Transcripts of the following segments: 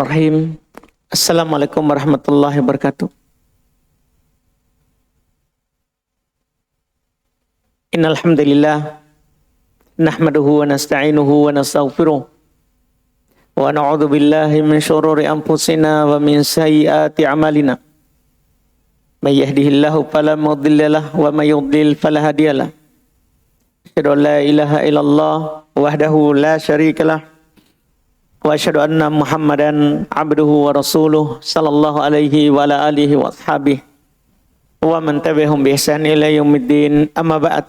Bismillahirrahmanirrahim. Assalamualaikum warahmatullahi wabarakatuh. Innal hamdalillah nahmaduhu wa nasta'inuhu wa nastaghfiruh wa na'udzu billahi min shururi anfusina wa min sayyiati a'malina. May yahdihillahu fala mudilla lahu wa may yudlil fala hadiyalah. Asyhadu an la ilaha illallah wahdahu la syarikalah wa asyhadu anna Muhammadan abduhu wa rasuluh sallallahu alaihi wa ala alihi wa ashabihi wa man tabi'ahum bi ihsan ila yaumiddin. Amma ba'd.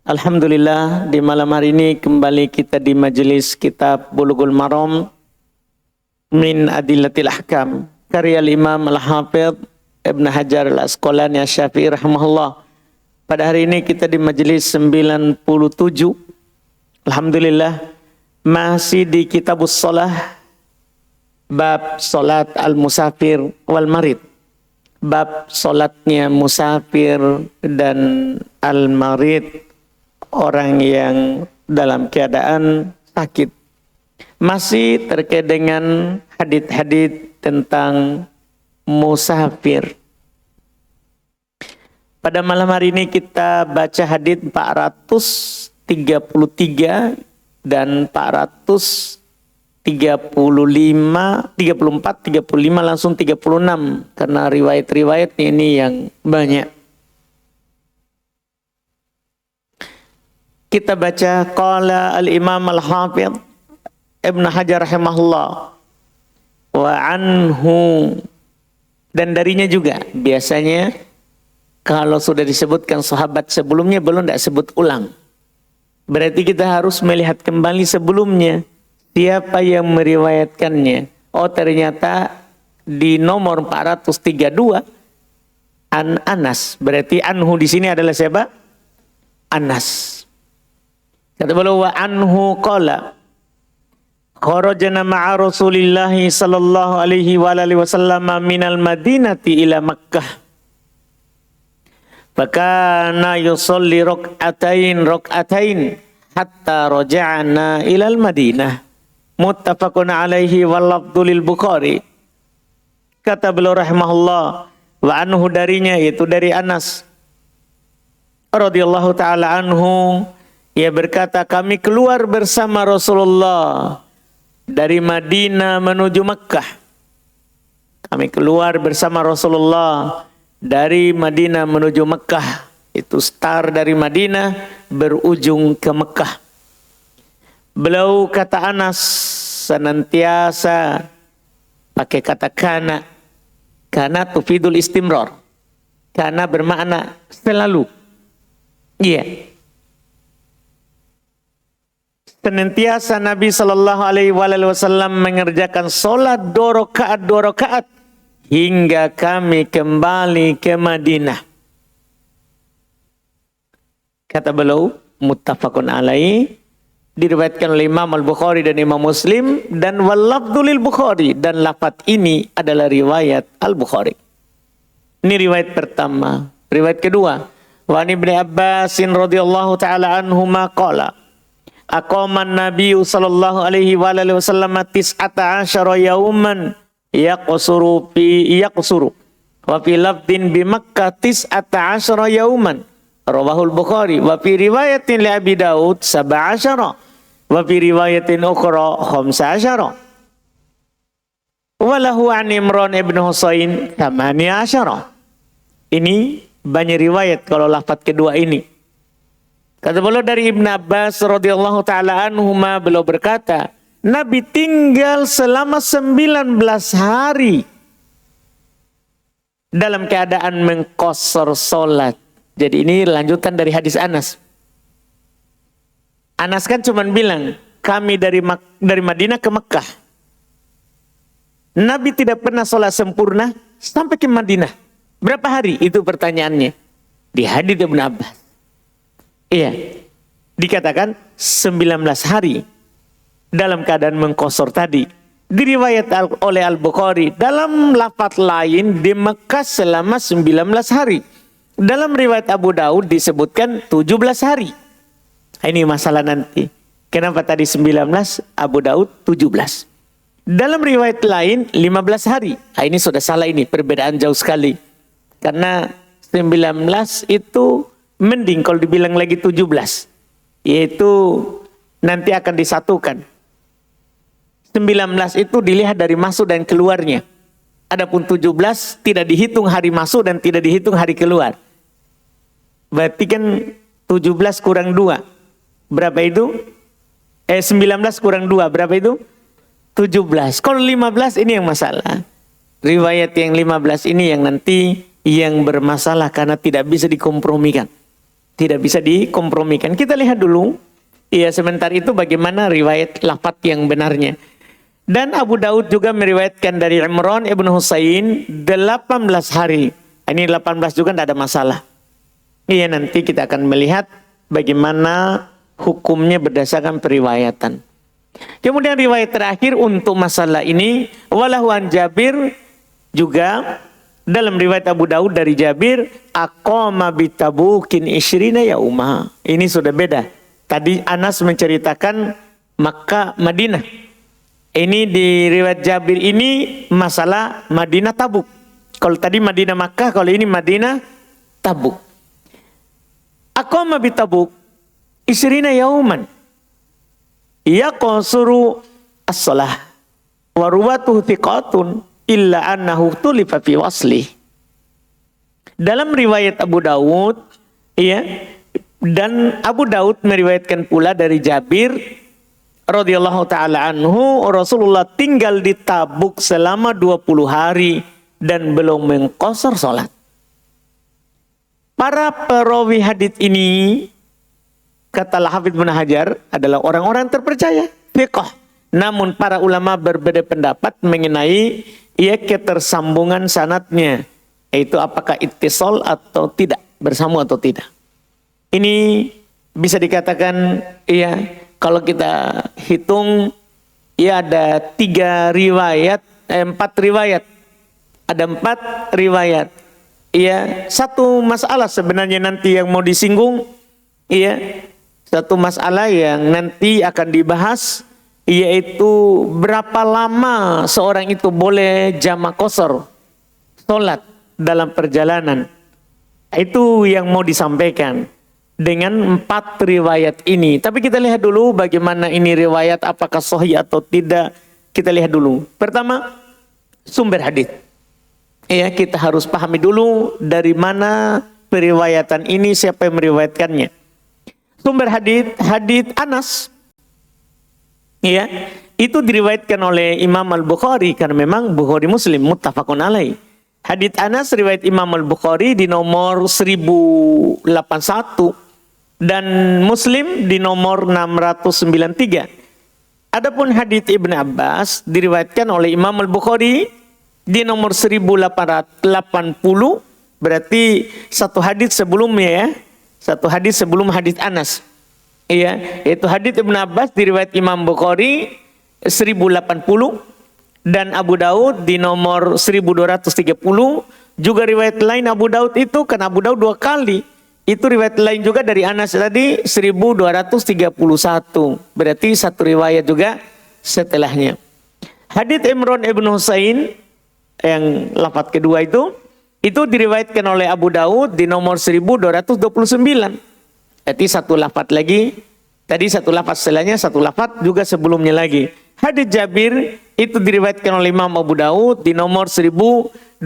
Alhamdulillah, di malam hari ini kembali kita di majelis kitab Bulughul Maram min Adillatil Ahkam karya Imam Al-Hafidz Ibnu Hajar Al-Asqalani Asy-Syafi'i rahimahullah. Pada hari ini kita di majelis 97. Alhamdulillah, masih di Kitabus Shalah, bab salat al-musafir wal marid, bab salatnya musafir dan al-marid, orang yang dalam keadaan sakit. Masih terkait dengan hadits-hadits tentang musafir. Pada malam hari ini kita baca hadits 433 dan 435, 34, 35 langsung 36 karena riwayat-riwayatnya ini yang banyak. Kita baca qala al-Imam Al-Hafidz Ibnu Hajar rahimahullah wa anhu, dan darinya juga. Biasanya kalau sudah disebutkan sahabat sebelumnya belum tidak sebut ulang. Berarti kita harus melihat kembali sebelumnya siapa yang meriwayatkannya. Oh, ternyata di nomor 432 an Anas. Berarti anhu di sini adalah siapa? Anas. Kata beliau wa anhu qala kharajna ma'a Rasulillah sallallahu alaihi wa alihi wasallam minal Madinati ila Makkah. Fakana yusolli rok'atain hatta roja'na ilal Madinah. Muttafaqun alaihi wal lafdhu lil Bukhari. Kata beliau rahimahullah, wa anhu, darinya, yaitu dari Anas radhiyallahu taala anhu, ia berkata, kami keluar bersama Rasulullah dari Madinah menuju Makkah. Kami keluar bersama Rasulullah dari Madinah menuju Mekah. Itu start dari Madinah berujung ke Mekah. Beliau, kata Anas, senantiasa pakai kata kana. Kana tufidul istimrar. Kana bermakna selalu. Iya. Senantiasa Nabi sallallahu alaihi wasallam mengerjakan salat 2 rakaat hingga kami kembali ke Madinah. Kata beliau, muttafaqun alaihi, diriwayatkan oleh Imam Al-Bukhari dan Imam Muslim, dan wal lafdhu lil Bukhari, dan lafaz ini adalah riwayat Al-Bukhari. Ini riwayat pertama. Riwayat kedua, wa Ibnu Abbas radhiyallahu taala anhuma qala aqama an-nabiy sallallahu alaihi wa alihi wasallam 19 yauman yaqsuru wa fi lafdin bi Makkah 19 yauman rawahul Bukhari wa fi riwayatin li Abi Daud 17 wa fi riwayatin ukhra 15 wa lahu an Imran ibn Husain 18. Ini banyak riwayat kalau lafaz kedua ini. Kata beliau dari Ibnu Abbas radhiyallahu taala anhuma, beliau berkata, Nabi tinggal selama 19 hari dalam keadaan mengqashar salat. Jadi ini lanjutan dari hadis Anas. Anas kan cuma bilang, kami dari Madinah ke Mekah. Nabi tidak pernah salat sempurna sampai ke Madinah. Berapa hari? Itu pertanyaannya. Di hadis Ibnu Abbas. Iya. Dikatakan 19 hari. Dalam keadaan mengqashar tadi. Diriwayat oleh Al-Bukhari dalam lafaz lain di Mekah selama 19 hari. Dalam riwayat Abu Daud disebutkan 17 hari. Ini masalah nanti. Kenapa tadi 19, Abu Daud 17? Dalam riwayat lain 15 hari. Nah, ini sudah salah ini, perbedaan jauh sekali. Karena 19 itu mending kalau dibilang lagi 17. Yaitu nanti akan disatukan. 19 itu dilihat dari masuk dan keluarnya. Adapun 17 tidak dihitung hari masuk dan tidak dihitung hari keluar. Berarti kan 17 kurang 2. Berapa itu? 19 kurang 2. Berapa itu? 17. Kalau 15 ini yang masalah. Riwayat yang 15 ini yang nanti yang bermasalah karena tidak bisa dikompromikan. Tidak bisa dikompromikan. Kita lihat dulu. Ya sebentar itu bagaimana riwayat lafaz yang benarnya. Dan Abu Daud juga meriwayatkan dari Imran ibn Husain 18 hari. Ini 18 juga tidak ada masalah. Iya nanti kita akan melihat bagaimana hukumnya berdasarkan periwayatan. Kemudian riwayat terakhir untuk masalah ini walahu an Jabir juga dalam riwayat Abu Daud dari Jabir aqama bi Tabukin isyrina yauma. Ini sudah beda. Tadi Anas menceritakan Makkah Madinah. Ini di riwayat Jabir ini masalah Madinah Tabuk. Kalau tadi Madinah Makkah, kalau ini Madinah Tabuk. Aqama bi Tabuk isyrina yauman. Yaqsuru as-shalah wa ruwatuhu thiqatun illa annahu tulifa fi wasli. Dalam riwayat Abu Daud ya, dan Abu Daud meriwayatkan pula dari Jabir radhiyallahu taala anhu, Rasulullah tinggal di Tabuk selama 20 hari dan belum mengqasar salat. Para perawi hadits ini kata Al-Hafidz Ibnu Hajar adalah orang-orang terpercaya, fiqh. Namun para ulama berbeda pendapat mengenai ketersambungan sanadnya, yaitu apakah ittisal atau tidak, bersambung atau tidak. Ini bisa dikatakan kalau kita hitung ada 4 riwayat. Ada 4 riwayat. Satu masalah sebenarnya nanti yang mau disinggung, satu masalah yang nanti akan dibahas, yaitu berapa lama seorang itu boleh jamak qasar sholat dalam perjalanan. Itu yang mau disampaikan dengan 4 riwayat ini. Tapi kita lihat dulu bagaimana ini riwayat, apakah sahih atau tidak. Kita lihat dulu. Pertama, sumber hadis. Kita harus pahami dulu dari mana periwayatan ini, siapa yang meriwayatkannya. Sumber hadits Anas, itu diriwayatkan oleh Imam Al-Bukhari karena memang Bukhari Muslim muttafaqun alaih. Hadits Anas riwayat Imam Al-Bukhari di nomor 1081 dan Muslim di nomor 693. Adapun hadits Ibnu Abbas diriwayatkan oleh Imam Al-Bukhari di nomor 1880, berarti satu hadits sebelumnya satu hadis sebelum hadis Anas. Yaitu hadis Ibnu Abbas diriwayat Imam Bukhari 1080 dan Abu Daud di nomor 1230. Juga riwayat lain Abu Daud itu kan Abu Daud 2 kali. Itu riwayat lain juga dari Anas tadi 1231. Berarti satu riwayat juga setelahnya. Hadis Imran ibn Husain yang lafaz kedua itu diriwayatkan oleh Abu Daud di nomor 1229. Jadi satu lafaz lagi. Tadi satu lafaz setelahnya, satu lafaz juga sebelumnya lagi. Hadits Jabir itu diriwayatkan oleh Imam Abu Daud di nomor 1232.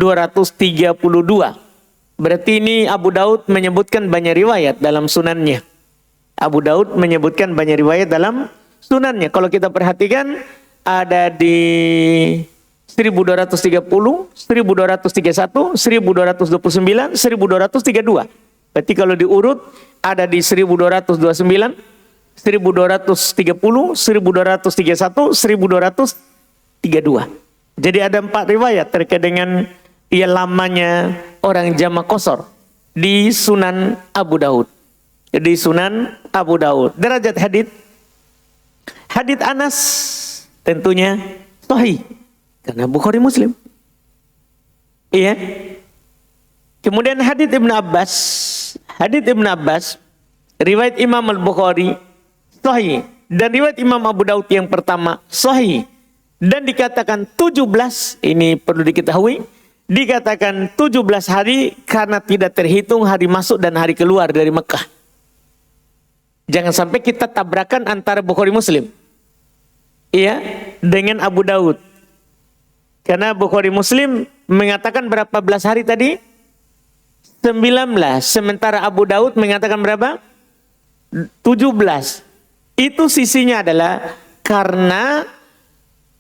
Berarti ini Abu Daud menyebutkan banyak riwayat dalam sunannya. Abu Daud menyebutkan banyak riwayat dalam sunannya. Kalau kita perhatikan ada di 1230, 1231, 1229, 1232. Berarti kalau diurut ada di 1229, 1230, 1231, 1232. Jadi ada 4 riwayat terkait dengan lamanya orang jamak qasar di Sunan Abu Daud. Di Sunan Abu Daud. Derajat hadits Anas tentunya sahih karena Bukhari Muslim. Kemudian hadits Ibnu Abbas, riwayat Imam Al-Bukhari sahih dan riwayat Imam Abu Daud yang pertama sahih. Dan dikatakan 17, ini perlu diketahui, dikatakan 17 hari karena tidak terhitung hari masuk dan hari keluar dari Mekah. Jangan sampai kita tabrakan antara Bukhari Muslim, iya, dengan Abu Daud. Karena Bukhari Muslim mengatakan berapa belas hari tadi? 19. Sementara Abu Daud mengatakan berapa? 17. Itu sisinya adalah karena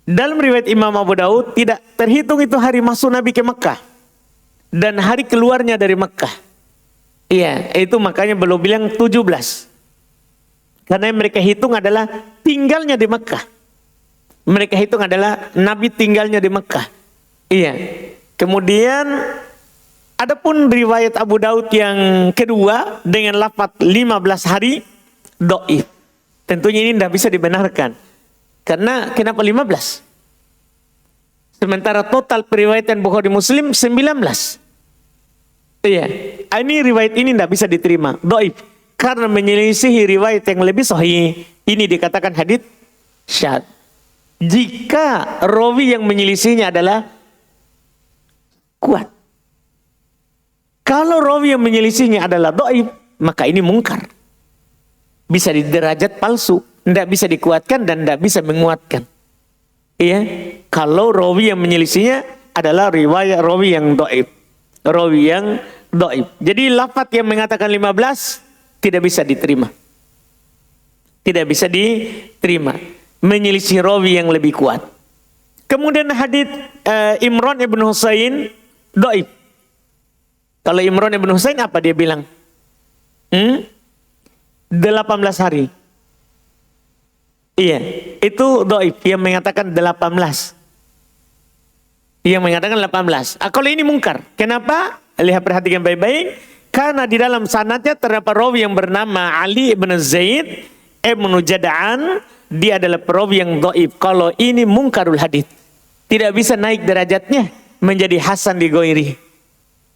dalam riwayat Imam Abu Daud tidak terhitung itu hari masuk Nabi ke Mekah dan hari keluarnya dari Mekah. Iya, itu makanya belum bilang 17. Karena yang mereka hitung adalah tinggalnya di Mekah. Mereka hitung adalah Nabi tinggalnya di Mekah. Iya. Kemudian adapun riwayat Abu Daud yang kedua dengan lafaz 15 hari dhaif. Tentunya ini tidak bisa dibenarkan. Karena kenapa 15? Sementara total periwayatan Bukhari Muslim 19. Iya, ini riwayat ini tidak bisa diterima, dhaif. Karena menyelisihi riwayat yang lebih sahih. Ini dikatakan hadits syadz. Jika rawi yang menyelisihinya adalah kuat. Kalau rawi yang menyelisihinya adalah dhaif, maka ini mungkar. Bisa di derajat palsu. Tidak bisa dikuatkan dan tidak bisa menguatkan. Iya, kalau rawi yang menyelisihinya adalah riwayat rawi yang dhaif. Rawi yang dhaif. Jadi lafaz yang mengatakan 15 tidak bisa diterima. Tidak bisa diterima. Menyelisih rawi yang lebih kuat. Kemudian hadits Imran ibn Husain dhaif. Kalau Imran ibn Husain apa dia bilang? 18 hari. Iya, itu dhaif yang mengatakan 18. Yang mengatakan 18. Kalau ini mungkar. Kenapa? Lihat, perhatikan baik-baik. Karena di dalam sanadnya terdapat rawi yang bernama Ali ibn Zaid ibn Jada'an. Dia adalah perawi yang dhaif. Kalau ini mungkarul hadits, tidak bisa naik derajatnya menjadi hasan li ghairi.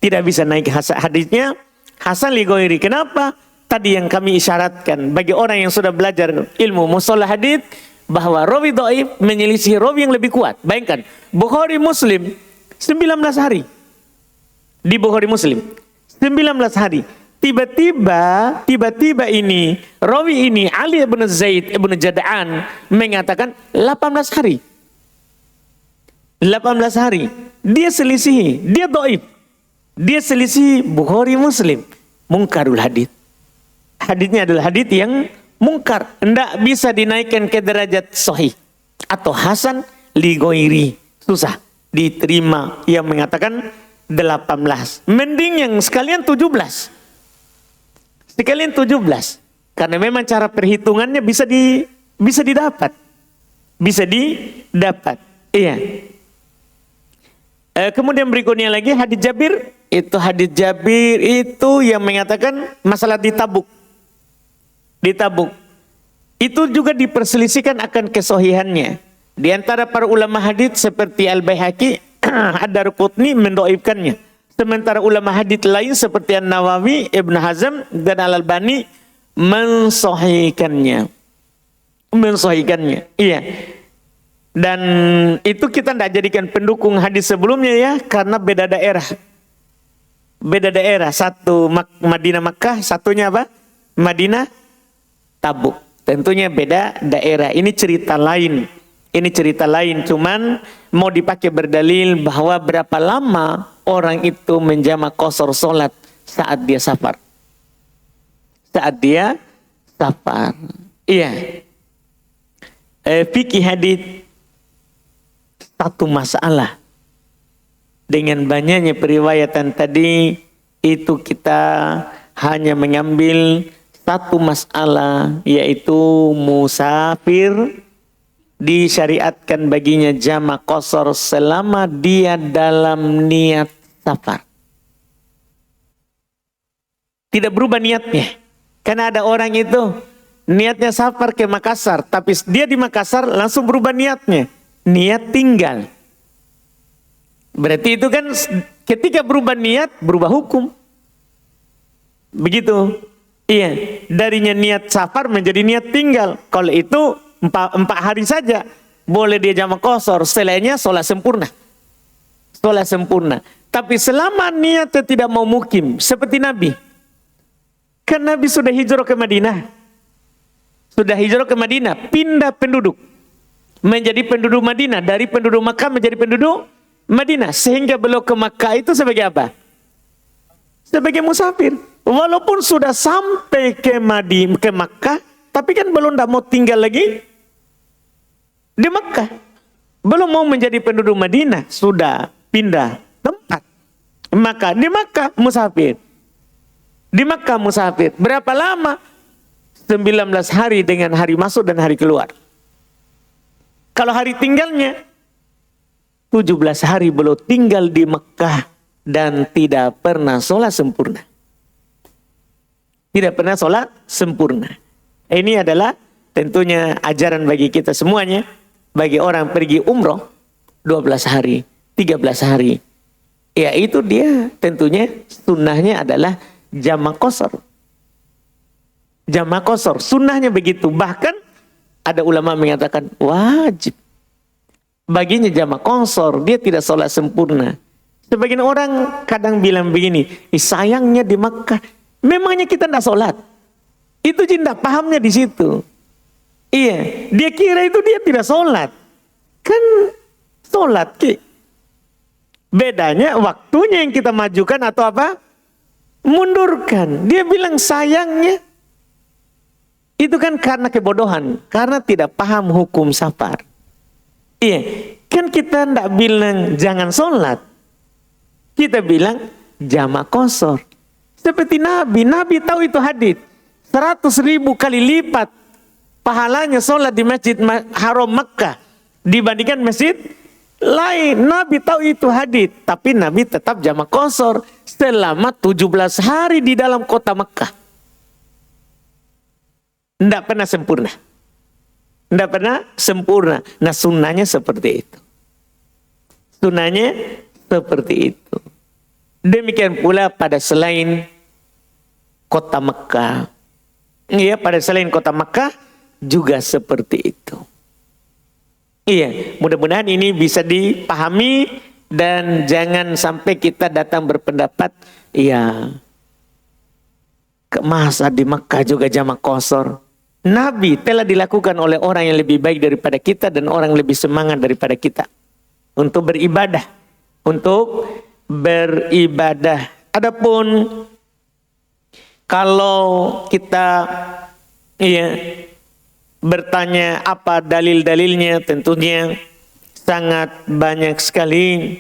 Tidak bisa naik haditsnya hasan li ghairi. Kenapa? Tadi yang kami isyaratkan bagi orang yang sudah belajar ilmu mustalah hadits bahwa rawi dhaif menyelisih rawi yang lebih kuat. Bayangkan, Bukhari Muslim 19 hari. Di Bukhari Muslim 19 hari. Tiba-tiba ini rawi ini Ali ibn Zaid ibn Jada'an mengatakan 18 hari. 18 hari. Dia selisihi, dia dhaif. Dia selisih Bukhari Muslim, mungkarul hadits. Haditsnya adalah hadits yang mungkar, tidak bisa dinaikkan ke derajat sahih atau hasan li ghairi. Susah diterima yang mengatakan 18. Mending yang sekalian 17. Sekalian 17. Karena memang cara perhitungannya bisa didapat. Bisa didapat. Iya. Kemudian berikutnya lagi hadits Jabir. Itu hadits Jabir itu yang mengatakan masalah di Tabuk. Di Tabuk. Itu juga diperselisihkan akan kesohihannya. Di antara para ulama hadits seperti Al-Baihaqi, Ad-Darqutni mendhaifkannya. Sementara ulama hadits lain seperti An-Nawawi, Ibn Hazm dan Al-Albani mensahihkannya. Mensahihkannya. Iya. Dan itu kita tidak jadikan pendukung hadis sebelumnya ya, karena beda daerah. Beda daerah. Satu Madinah Makkah, satunya apa? Madinah Tabuk. Tentunya beda daerah. Ini cerita lain. Ini cerita lain. Cuman mau dipakai berdalil bahwa berapa lama orang itu menjamak qasar solat saat dia safar. Saat dia safar. Iya. Fikih hadits satu masalah. Dengan banyaknya periwayatan tadi, itu kita hanya mengambil satu masalah, yaitu musafir disyariatkan baginya jamak qasar selama dia dalam niat safar. Tidak berubah niatnya. Karena ada orang itu niatnya safar ke Makassar, tapi dia di Makassar langsung berubah niatnya. Niat tinggal. Berarti itu kan ketika berubah niat, berubah hukum. Begitu. Iya, darinya niat safar menjadi niat tinggal. Kalau itu 4 hari saja. boleh dia jamak qasar, selainnya sholat sempurna. Sholat sempurna. Tapi selama niatnya tidak mau mukim, seperti Nabi. Kan Nabi sudah hijrah ke Madinah. Sudah hijrah ke Madinah, pindah penduduk. Menjadi penduduk Madinah. Dari penduduk Makkah menjadi penduduk Madinah. Sehingga beliau ke Makkah itu sebagai apa? Sebagai musafir. Walaupun sudah sampai ke Makkah, tapi kan belum tidak mau tinggal lagi di Makkah. Belum mau menjadi penduduk Madinah, sudah pindah tempat. Maka di Makkah musafir. Di Makkah musafir. Berapa lama? 19 hari dengan hari masuk dan hari keluar. Kalau hari tinggalnya 17 hari beliau tinggal di Makkah dan tidak pernah sholat sempurna. Tidak pernah sholat sempurna. Ini adalah tentunya ajaran bagi kita semuanya. Bagi orang pergi umroh 12 hari, 13 hari. Ya itu dia tentunya sunnahnya adalah jamak qasar. Jamak qasar, sunnahnya begitu. Bahkan ada ulama mengatakan wajib. Baginya jamak qasar, dia tidak sholat sempurna. Sebagian orang kadang bilang begini, sayangnya di Makkah, memangnya kita tidak sholat. Itu cinta pahamnya di situ. Iya, dia kira itu dia tidak sholat. Kan sholat, Ki. Bedanya waktunya yang kita majukan atau apa? Mundurkan. Dia bilang sayangnya. Itu kan karena kebodohan. Karena tidak paham hukum safar. Iya, kan kita tidak bilang jangan sholat. Kita bilang jamak qasar. Seperti Nabi. Nabi tahu itu hadits. 100.000 kali lipat pahalanya sholat di Masjid Haram Makkah dibandingkan masjid lain. Nabi tahu itu hadits, tapi Nabi tetap jamak qasar selama 17 hari di dalam kota Makkah. Tidak pernah sempurna. Tidak pernah sempurna. Nah sunnahnya seperti itu. Sunnahnya seperti itu. Demikian pula pada selain kota Makkah. Iya, pada selain kota Makkah juga seperti itu. Iya, mudah-mudahan ini bisa dipahami dan jangan sampai kita datang berpendapat, iya, masa di Makkah juga jamak qasar. Nabi telah dilakukan oleh orang yang lebih baik daripada kita dan orang lebih semangat daripada kita untuk beribadah, untuk beribadah. Adapun kalau kita bertanya apa dalil-dalilnya, tentunya sangat banyak sekali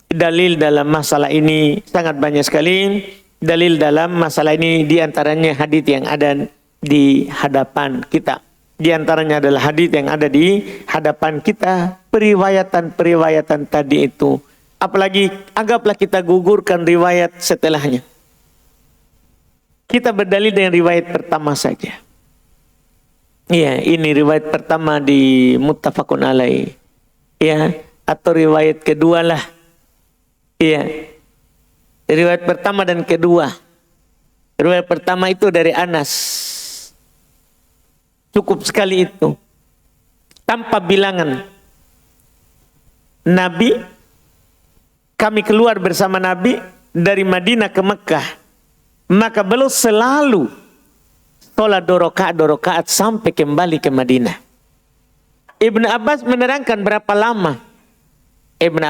dalil dalam masalah ini, sangat banyak sekali dalil dalam masalah ini. Di antaranya hadis yang ada di hadapan kita. Di antaranya adalah hadis yang ada di hadapan kita, periwayatan-periwayatan tadi itu. Apalagi anggaplah kita gugurkan riwayat setelahnya. Kita berdalil dengan riwayat pertama saja. Iya, ini riwayat pertama di muttafaqun alaih. Ya, atau riwayat kedua lah. Iya. Riwayat pertama dan kedua. Riwayat pertama itu dari Anas. Cukup sekali itu. Tanpa bilangan. Kami keluar bersama Nabi dari Madinah ke Mekah. Maka beliau selalu sholat 2 rakaat sampai kembali ke Madinah. Ibn Abbas menerangkan berapa lama? 19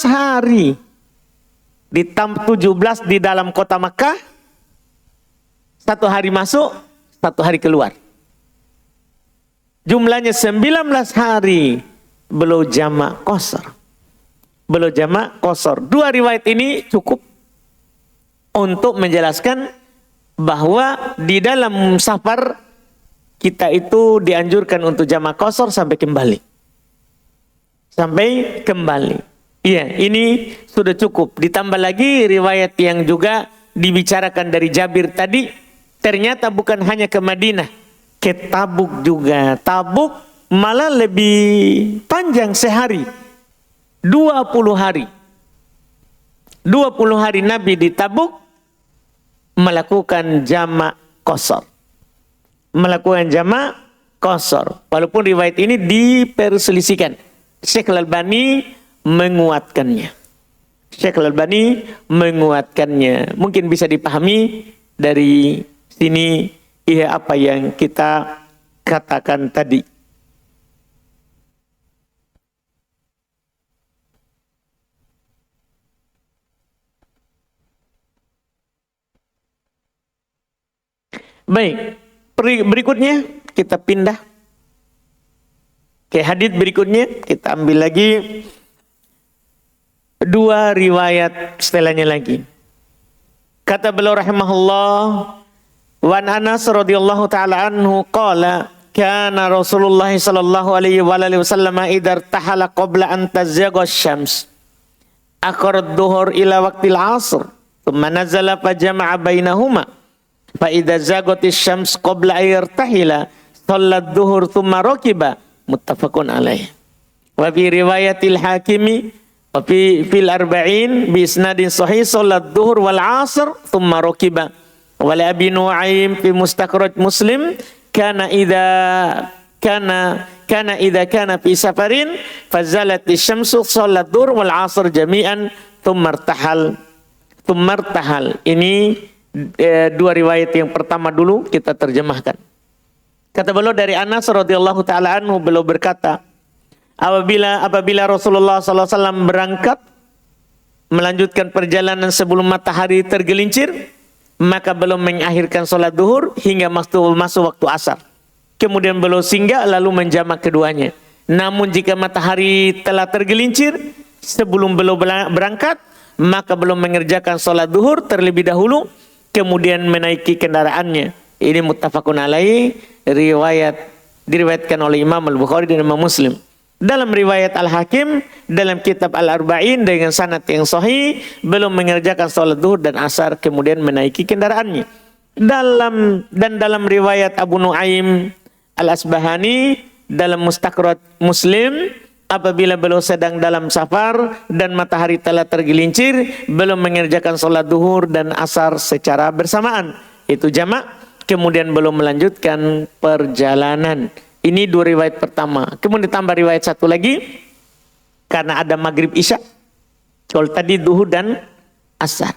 hari ditambah 17 di dalam kota Makkah. 1 hari masuk, 1 hari keluar. Jumlahnya 19 hari beliau jamak qasar. Dua riwayat ini cukup untuk menjelaskan bahwa di dalam safar kita itu dianjurkan untuk jamak qasar sampai kembali. Iya, ini sudah cukup. Ditambah lagi riwayat yang juga dibicarakan dari Jabir tadi, ternyata bukan hanya ke Madinah, ke Tabuk juga. Tabuk malah lebih panjang sehari. 20 hari. 20 hari Nabi di Tabuk melakukan jamak qasar. melakukan jamak qasar. Walaupun riwayat ini diperselisihkan. Syekh Al-Albani menguatkannya. Syekh Al-Albani menguatkannya. Mungkin bisa dipahami dari sini apa yang kita katakan tadi. Baik, berikutnya kita pindah ke hadits berikutnya. Kita ambil lagi dua riwayat setelahnya lagi. Kata beliau rahimahullah, wa Anas radhiyallahu taala anhu qala kana Rasulullah sallallahu alaihi wasallam idza tahala qabla an tazagha asy-syams akhara adh-dhuhur ila waqtil 'ashr thumma nazala fa jama'a bainahuma fa idza zaghatis syams qabla ayartahila shallat dhuhur thumma rakiba muttafaqun alaih. Wa fi riwayatil Hakimi wa fi fil arba'in bi isnadin sahih shallat dhuhur wal 'ashr thumma rakiba. Wa li Abi Nu'aim fi mustakhraj Muslim kana idza kana fi safarin fazalatis syamsu shallat dhuhur wal 'ashr jami'an thumma irtahal. Ini dua riwayat yang pertama dulu kita terjemahkan. Kata beliau dari Anas radhiyallahu taala anhu, beliau berkata, apabila Rasulullah sallallahu alaihi wasallam berangkat melanjutkan perjalanan sebelum matahari tergelincir, maka beliau mengakhirkan salat zuhur hingga masuk waktu asar. Kemudian beliau singgah lalu menjamak keduanya. Namun jika matahari telah tergelincir sebelum beliau berangkat, maka beliau mengerjakan salat zuhur terlebih dahulu, kemudian menaiki kendaraannya. Ini muttafaqun alaih, diriwayatkan oleh Imam Al-Bukhari dan Imam Muslim. Dalam riwayat Al-Hakim dalam kitab Al-Arba'in dengan sanad yang sahih, belum mengerjakan salat zuhur dan asar kemudian menaiki kendaraannya. Dalam riwayat Abu Nu'aim Al-Asbahani dalam Mustakhraj Muslim, apabila beliau sedang dalam safar dan matahari telah tergelincir, belum mengerjakan salat zuhur dan asar secara bersamaan, itu jamak, kemudian belum melanjutkan perjalanan. Ini dua riwayat pertama. Kemudian ditambah riwayat satu lagi karena ada maghrib isya. Kalau tadi zuhur dan asar.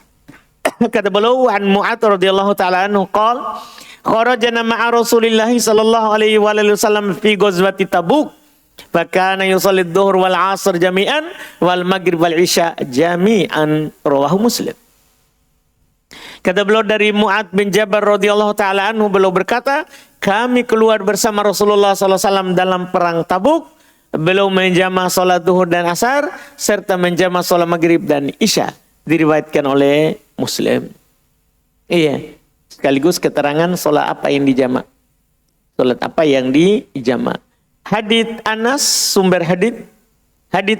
Kata beliau an Mu'adz radhiyallahu taala anhu qala kharajna ma'a Rasulillah sallallahu alaihi wasallam fi ghazwati Tabuk. Fakana yusalli dhuhr wal 'asr jami'an wal maghrib wal isya jami'an, rawahu Muslim. Kata beliau dari Mu'adz bin Jabal radhiyallahu taala anhu, beliau berkata, kami keluar bersama Rasulullah sallallahu alaihi wasallam dalam perang Tabuk. Beliau menjama salat zuhur dan asar serta menjama salat maghrib dan isya. Diriwayatkan oleh Muslim. Iya, sekaligus keterangan salat apa yang dijama. Salat apa yang dijama. Hadits Anas, sumber hadits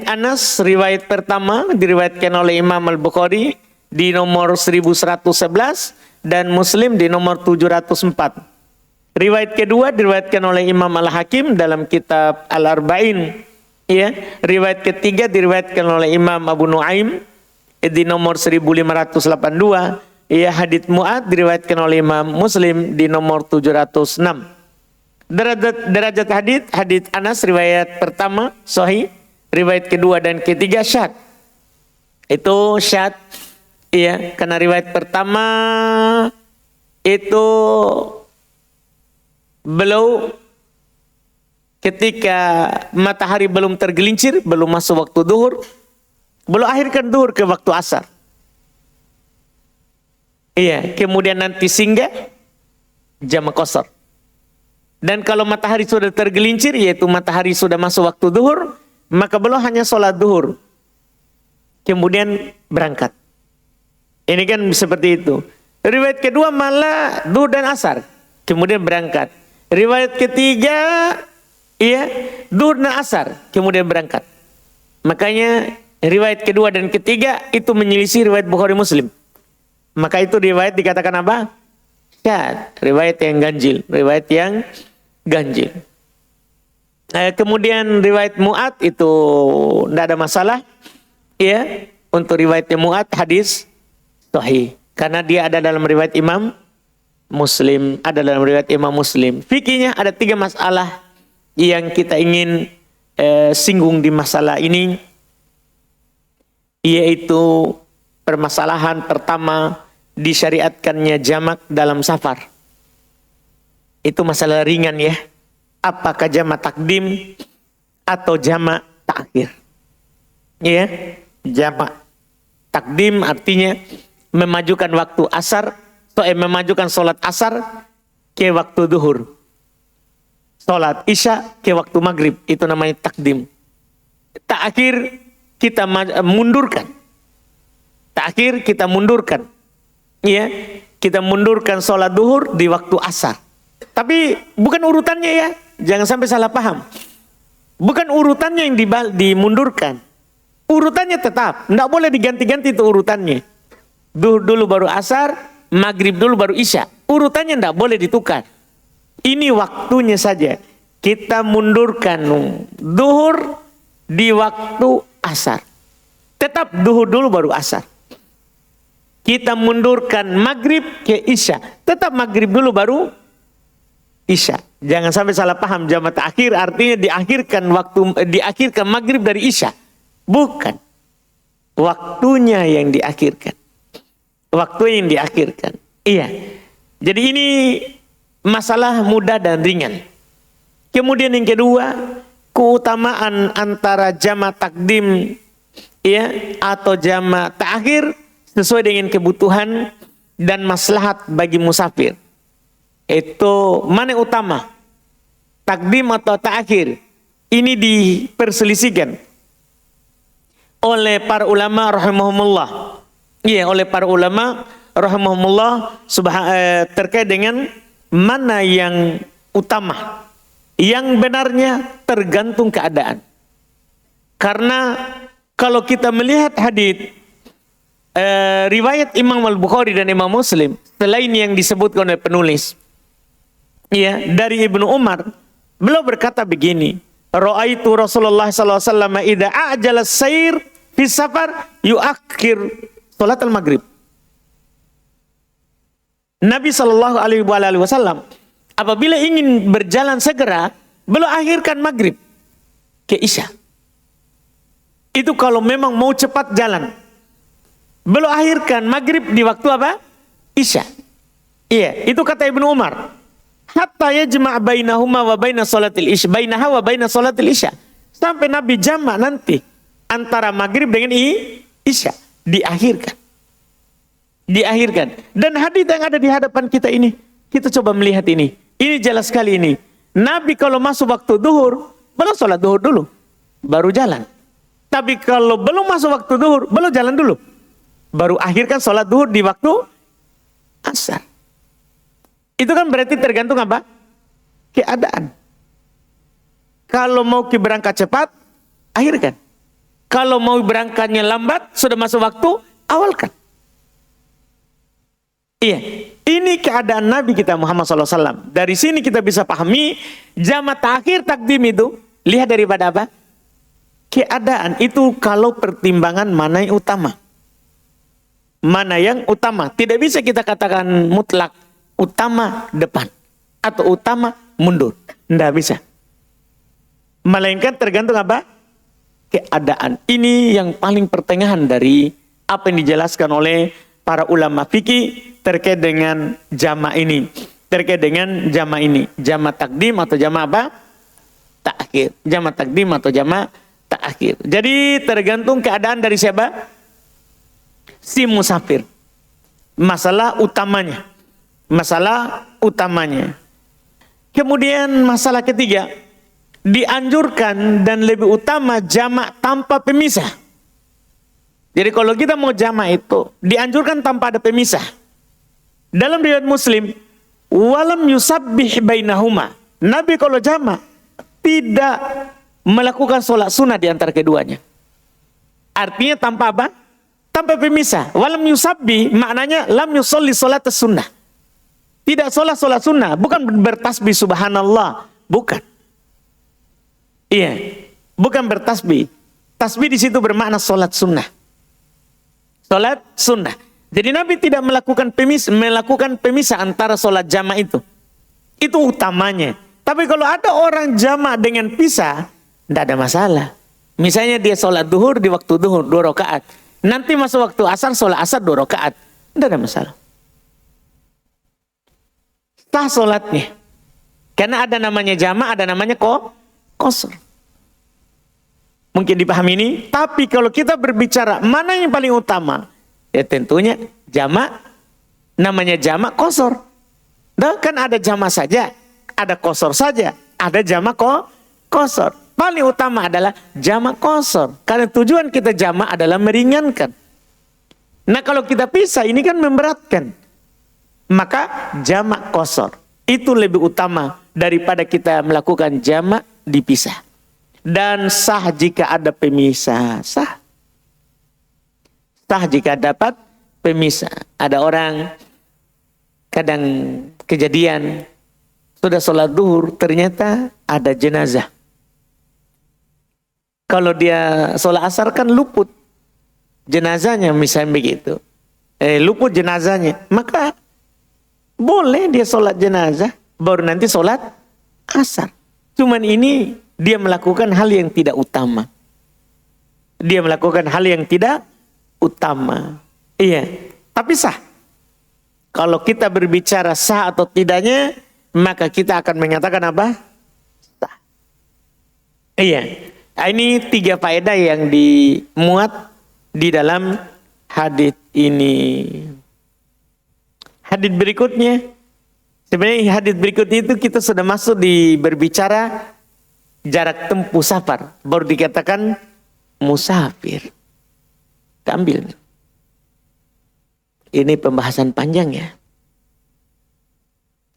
Anas, riwayat pertama diriwayatkan oleh Imam Al-Bukhari di nomor 1111 dan Muslim di nomor 704. Riwayat kedua diriwayatkan oleh Imam Al-Hakim dalam kitab Al-Arba'in. Ya, riwayat ketiga diriwayatkan oleh Imam Abu Nu'aim di nomor 1582. Ya, hadits Mu'adz diriwayatkan oleh Imam Muslim di nomor 706. Derajat hadits Anas riwayat pertama sahih, riwayat kedua dan ketiga syadz. Itu syadz, iya, karena riwayat pertama itu beliau ketika matahari belum tergelincir, belum masuk waktu zuhur, beliau akhirkan zuhur ke waktu asar. Iya, kemudian nanti singgah jamak qasar. Dan kalau matahari sudah tergelincir, yaitu matahari sudah masuk waktu zuhur, maka beliau hanya sholat zuhur, kemudian berangkat. Ini kan seperti itu. Riwayat kedua malah zuhur dan asar, kemudian berangkat. Riwayat ketiga, iya, zuhur dan asar, kemudian berangkat. Makanya riwayat kedua dan ketiga itu menyelisih riwayat Bukhari Muslim. Maka itu riwayat dikatakan apa? Syadz, riwayat yang ganjil, Kemudian riwayat Mu'adz itu tidak ada masalah, ya. Untuk riwayatnya Mu'adz hadis sahih karena dia ada dalam riwayat Imam Muslim, ada dalam riwayat Imam Muslim. Fikihnya ada 3 masalah yang kita ingin singgung di masalah ini, yaitu permasalahan pertama, disyariatkannya jamak dalam safar. Itu masalah ringan ya. Apakah jamak takdim atau jamak takhir? Ya, jamak takdim artinya memajukan waktu asar, memajukan sholat asar ke waktu duhur. Sholat isya ke waktu maghrib, itu namanya takdim. Takhir kita mundurkan. Takhir kita mundurkan. Ya, kita mundurkan sholat duhur di waktu asar. Tapi bukan urutannya ya, jangan sampai salah paham. Bukan urutannya yang dimundurkan. Urutannya tetap, tidak boleh diganti-ganti itu urutannya. Duhur dulu baru asar, maghrib dulu baru isya. Urutannya tidak boleh ditukar. Ini waktunya saja. Kita mundurkan duhur di waktu asar. Tetap duhur dulu baru asar. Kita mundurkan maghrib ke isya. Tetap maghrib dulu baru isya. Jangan sampai salah paham, jamak takhir artinya diakhirkan maghrib dari isya. Bukan. Waktunya yang diakhirkan. Waktu yang diakhirkan. Iya. Jadi ini masalah mudah dan ringan. Kemudian yang kedua, keutamaan antara jamak takdim ya atau jamak takhir sesuai dengan kebutuhan dan maslahat bagi musafir. Itu mana utama? Takdim atau takhir? Ini diperselisihkan oleh para ulama rahimahumullah. Iya, oleh para ulama rahimahumullah terkait dengan mana yang utama. Yang benarnya tergantung keadaan. Karena kalau kita melihat hadits riwayat Imam Al-Bukhari dan Imam Muslim, selain yang disebutkan oleh penulis, ya, dari Ibnu Umar, beliau berkata begini, Ra'aitu Rasulullah sallallahu alaihi wasallam idza a'jala as-sair fi safar yuakhir salat al-maghrib. Nabi sallallahu alaihi wasallam apabila ingin berjalan segera, beliau akhirkan maghrib ke isya. Itu kalau memang mau cepat jalan. Beliau akhirkan maghrib di waktu apa? Isya. Iya, itu kata Ibnu Umar. Hatta yajma' bainahuma wa baina salatil isya, bainaha wa baina salatil isya. Sampai Nabi jamak nanti antara maghrib dengan isya, diakhirkan. Diakhirkan. Dan hadis yang ada di hadapan kita ini, kita coba melihat ini. Ini jelas sekali ini. Nabi kalau masuk waktu duhur, beliau sholat duhur dulu, baru jalan. Tapi kalau belum masuk waktu duhur, beliau jalan dulu, baru akhirkan sholat duhur di waktu asar. Itu kan berarti tergantung apa? Keadaan. Kalau mau berangkat cepat, akhirkan. Kalau mau berangkatnya lambat, sudah masuk waktu, awalkan. Iya, ini keadaan Nabi kita Muhammad SAW. Dari sini kita bisa pahami jamak takhir takdim itu lihat daripada apa? Keadaan itu kalau pertimbangan mana yang utama. Mana yang utama. Tidak bisa kita katakan mutlak utama depan atau utama mundur. Tidak bisa. Melainkan tergantung apa? Keadaan. Ini yang paling pertengahan dari apa yang dijelaskan oleh para ulama fikih terkait dengan jamak ini. Terkait dengan jamak ini. Jamak takdim atau jamak apa? Takhir. Jamak takdim atau jamak takhir. Jadi tergantung keadaan dari siapa? Si musafir. Masalah utamanya. Masalah utamanya. Kemudian masalah ketiga. Dianjurkan dan lebih utama jamak tanpa pemisah. Jadi kalau kita mau jamak itu dianjurkan tanpa ada pemisah. Dalam riwayat Muslim, walam yusabbih bainahuma. Nabi kalau jamak tidak melakukan sholat sunnah di antara keduanya. Artinya tanpa apa? Tanpa pemisah. Walam yusabbih maknanya lam yusolli sholat sunnah. Tidak sholat sunnah, bukan bertasbih subhanallah, bukan. Iya, bukan bertasbih. Tasbih di situ bermakna sholat sunnah. Sholat sunnah. Jadi Nabi tidak melakukan pemisah antara sholat jama' itu. Itu utamanya. Tapi kalau ada orang jama' dengan pisah, tidak ada masalah. Misalnya dia sholat duhur di waktu duhur 2 rakaat. Nanti masuk waktu asar, sholat asar 2 rakaat. Tidak ada masalah. Sah sholatnya. Karena ada namanya jama', ada namanya qasr. Mungkin dipahami ini. Tapi kalau kita berbicara mana yang paling utama, ya tentunya jama'. Namanya jama' qasr. Nah, kan ada jama' saja, ada qasr saja, ada jama' qasr. Paling utama adalah jama' qasr. Karena tujuan kita jama' adalah meringankan. Nah kalau kita pisah ini kan memberatkan. Maka jama' qasr itu lebih utama daripada kita melakukan jama' dipisah. Dan sah jika ada pemisah, sah. Sah jika dapat pemisah. Ada orang kadang kejadian sudah sholat duhur ternyata ada jenazah. Kalau dia sholat asar kan luput jenazahnya misalnya begitu. Luput jenazahnya. Maka boleh dia sholat jenazah baru nanti sholat asar. Cuman ini dia melakukan hal yang tidak utama. Dia melakukan hal yang tidak utama. Iya, tapi sah. Kalau kita berbicara sah atau tidaknya, maka kita akan mengatakan apa? Sah. Iya. Ini 3 faedah yang dimuat di dalam hadits ini. Hadits berikutnya, sebenarnya hadits berikutnya itu kita sudah masuk di berbicara jarak tempuh safar, baru dikatakan musafir. Kita ambil. Ini pembahasan panjang ya.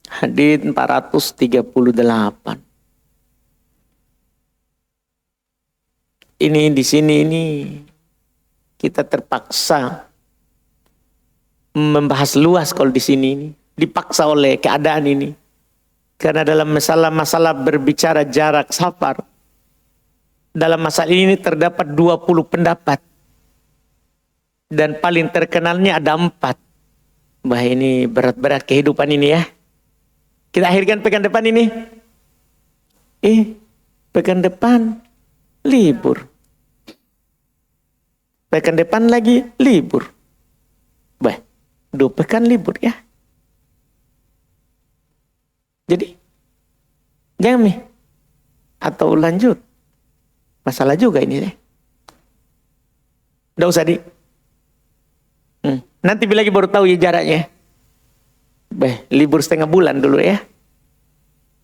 Hadits 438. Ini di sini ini kita terpaksa membahas luas kalau di sini ini. Dipaksa oleh keadaan ini. Karena dalam masalah-masalah berbicara jarak safar, dalam masalah ini terdapat 20 pendapat. Dan paling terkenalnya ada 4. Wah ini berat-berat kehidupan ini ya. Kita akhirkan pekan depan ini. Pekan depan libur. Pekan depan lagi libur. Wah, 2 pekan libur ya. Jadi, jangan nih. Atau lanjut. Masalah juga ini deh. Udah usah nanti lagi baru tahu ya jaraknya. Libur setengah bulan dulu ya.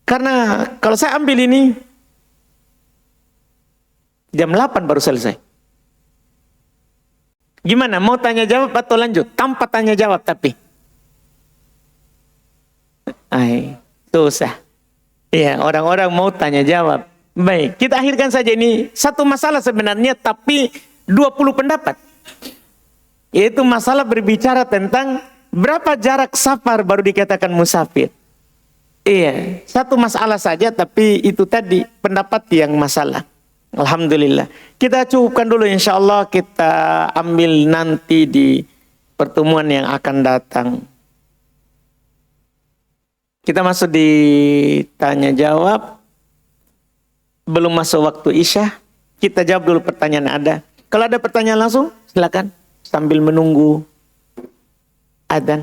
Karena kalau saya ambil ini, jam 8 baru selesai. Gimana? Mau tanya jawab atau lanjut? Tanpa tanya jawab tapi. Susah. Iya, orang-orang mau tanya jawab. Baik, kita akhirkan saja ini. Satu masalah sebenarnya tapi 20 pendapat. Yaitu masalah berbicara tentang berapa jarak safar baru dikatakan musafir. Iya, satu masalah saja tapi itu tadi pendapat yang masalah. Alhamdulillah. Kita cukupkan dulu insya Allah, kita ambil nanti di pertemuan yang akan datang. Kita masuk di tanya jawab. Belum masuk waktu Isya. Kita jawab dulu pertanyaan ada. Kalau ada pertanyaan langsung silakan sambil menunggu adzan.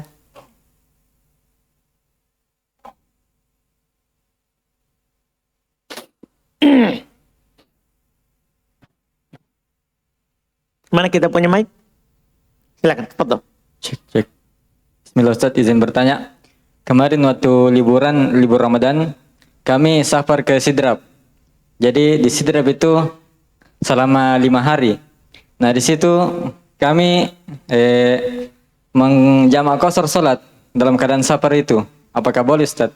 Mana kita punya mic? Silakan, foto. Cek. Bismillah Ustaz, izin bertanya. Kemarin waktu libur Ramadan, kami safar ke Sidrap. Jadi di Sidrap itu selama 5 hari. Nah di situ kami menjamak qasar salat dalam keadaan safar itu. Apakah boleh Ustaz?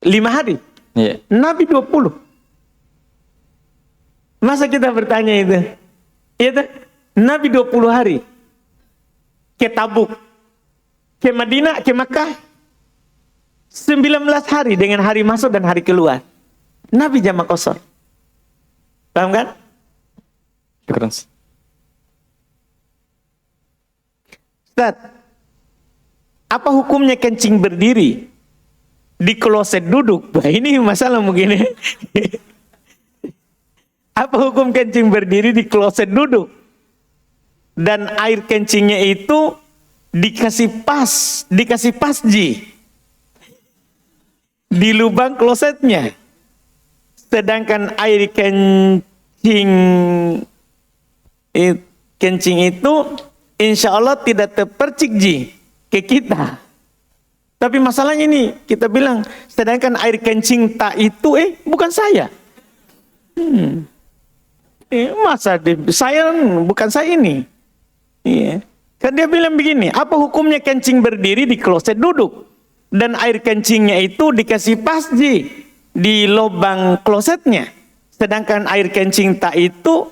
5 hari? Iya. Nabi 20. Masa kita bertanya itu? Itu Nabi 20 hari. Ke Tabuk, ke Madinah, ke Makkah 19 hari dengan hari masuk dan hari keluar. Nabi jamak qasar. Paham kan? Syukran. Ustaz, apa hukumnya kencing berdiri di kloset duduk? Bah, ini masalah mungkin ya. Apa hukum kencing berdiri di kloset duduk? Dan air kencingnya itu dikasih pasji di lubang klosetnya. Sedangkan air kencing itu insya Allah tidak terpercik ke kita. Tapi masalahnya ini kita bilang, sedangkan air kencing tak itu bukan saya. Masa saya bukan saya ini. Iya. Kan dia bilang begini, apa hukumnya kencing berdiri di kloset duduk dan air kencingnya itu dikasih pasji di lubang klosetnya, sedangkan air kencing tak itu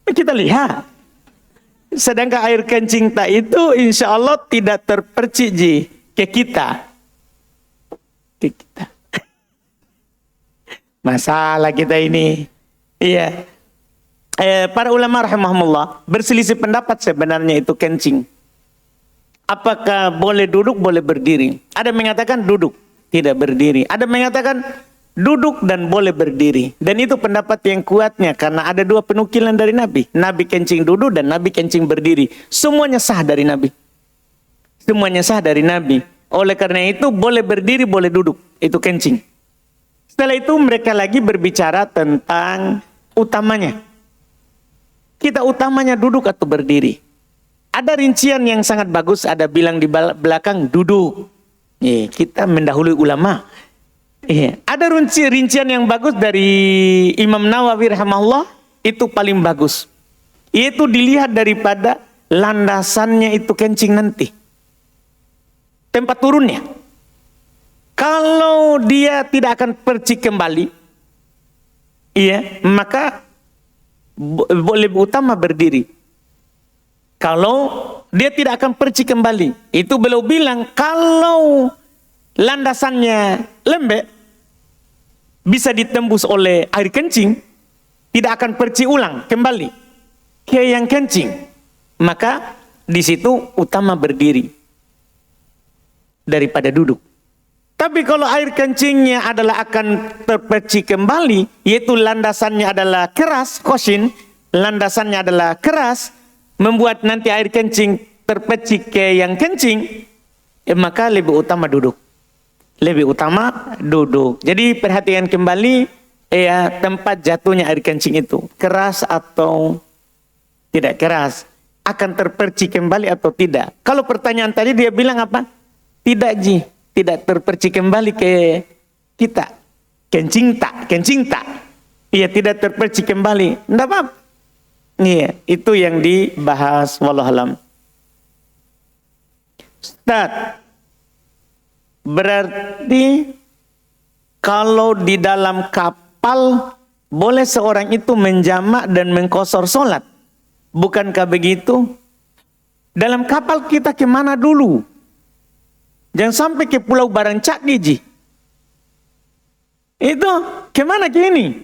kita lihat. Sedangkan air kencing tak itu insya Allah tidak terpercik ke kita. Masalah kita ini. Iya. Para ulama rahimahumullah berselisih pendapat sebenarnya itu kencing. Apakah boleh duduk, boleh berdiri? Ada mengatakan duduk, tidak berdiri. Ada mengatakan duduk dan boleh berdiri. Dan itu pendapat yang kuatnya karena ada dua penukilan dari Nabi. Nabi kencing duduk dan Nabi kencing berdiri. Semuanya sah dari Nabi. Semuanya sah dari Nabi. Oleh karena itu boleh berdiri, boleh duduk. Itu kencing. Setelah itu mereka lagi berbicara tentang utamanya. Kita utamanya duduk atau berdiri. Ada rincian yang sangat bagus, ada bilang di belakang duduk. Kita mendahului ulama. Ada rincian yang bagus dari Imam Nawawi rahimahullah, itu paling bagus. Itu dilihat daripada landasannya itu kencing nanti. Tempat turunnya. Kalau dia tidak akan percik kembali, maka lebih utama berdiri. Kalau dia tidak akan percik kembali, itu beliau bilang kalau landasannya lembek, bisa ditembus oleh air kencing, tidak akan percik ulang kembali ke yang kencing, maka di situ utama berdiri daripada duduk. Tapi kalau air kencingnya adalah akan terpercik kembali, yaitu landasannya adalah keras, kosin, landasannya adalah keras, membuat nanti air kencing terpercik ke yang kencing, maka lebih utama duduk. Lebih utama duduk. Jadi perhatikan kembali tempat jatuhnya air kencing itu, keras atau tidak keras, akan terpercik kembali atau tidak. Kalau pertanyaan tadi dia bilang apa? Tidak tidak terpercik kembali ke kita. Kencing tak. Iya, tidak terpercik kembali. Tidak apa-apa. Iya, itu yang dibahas. Wallahualam. Ustaz, berarti kalau di dalam kapal boleh seorang itu menjamak dan mengqashar sholat? Bukankah begitu? Dalam kapal kita kemana dulu? Jangan sampai ke Pulau Barancak Ji. Itu kemana ke ini?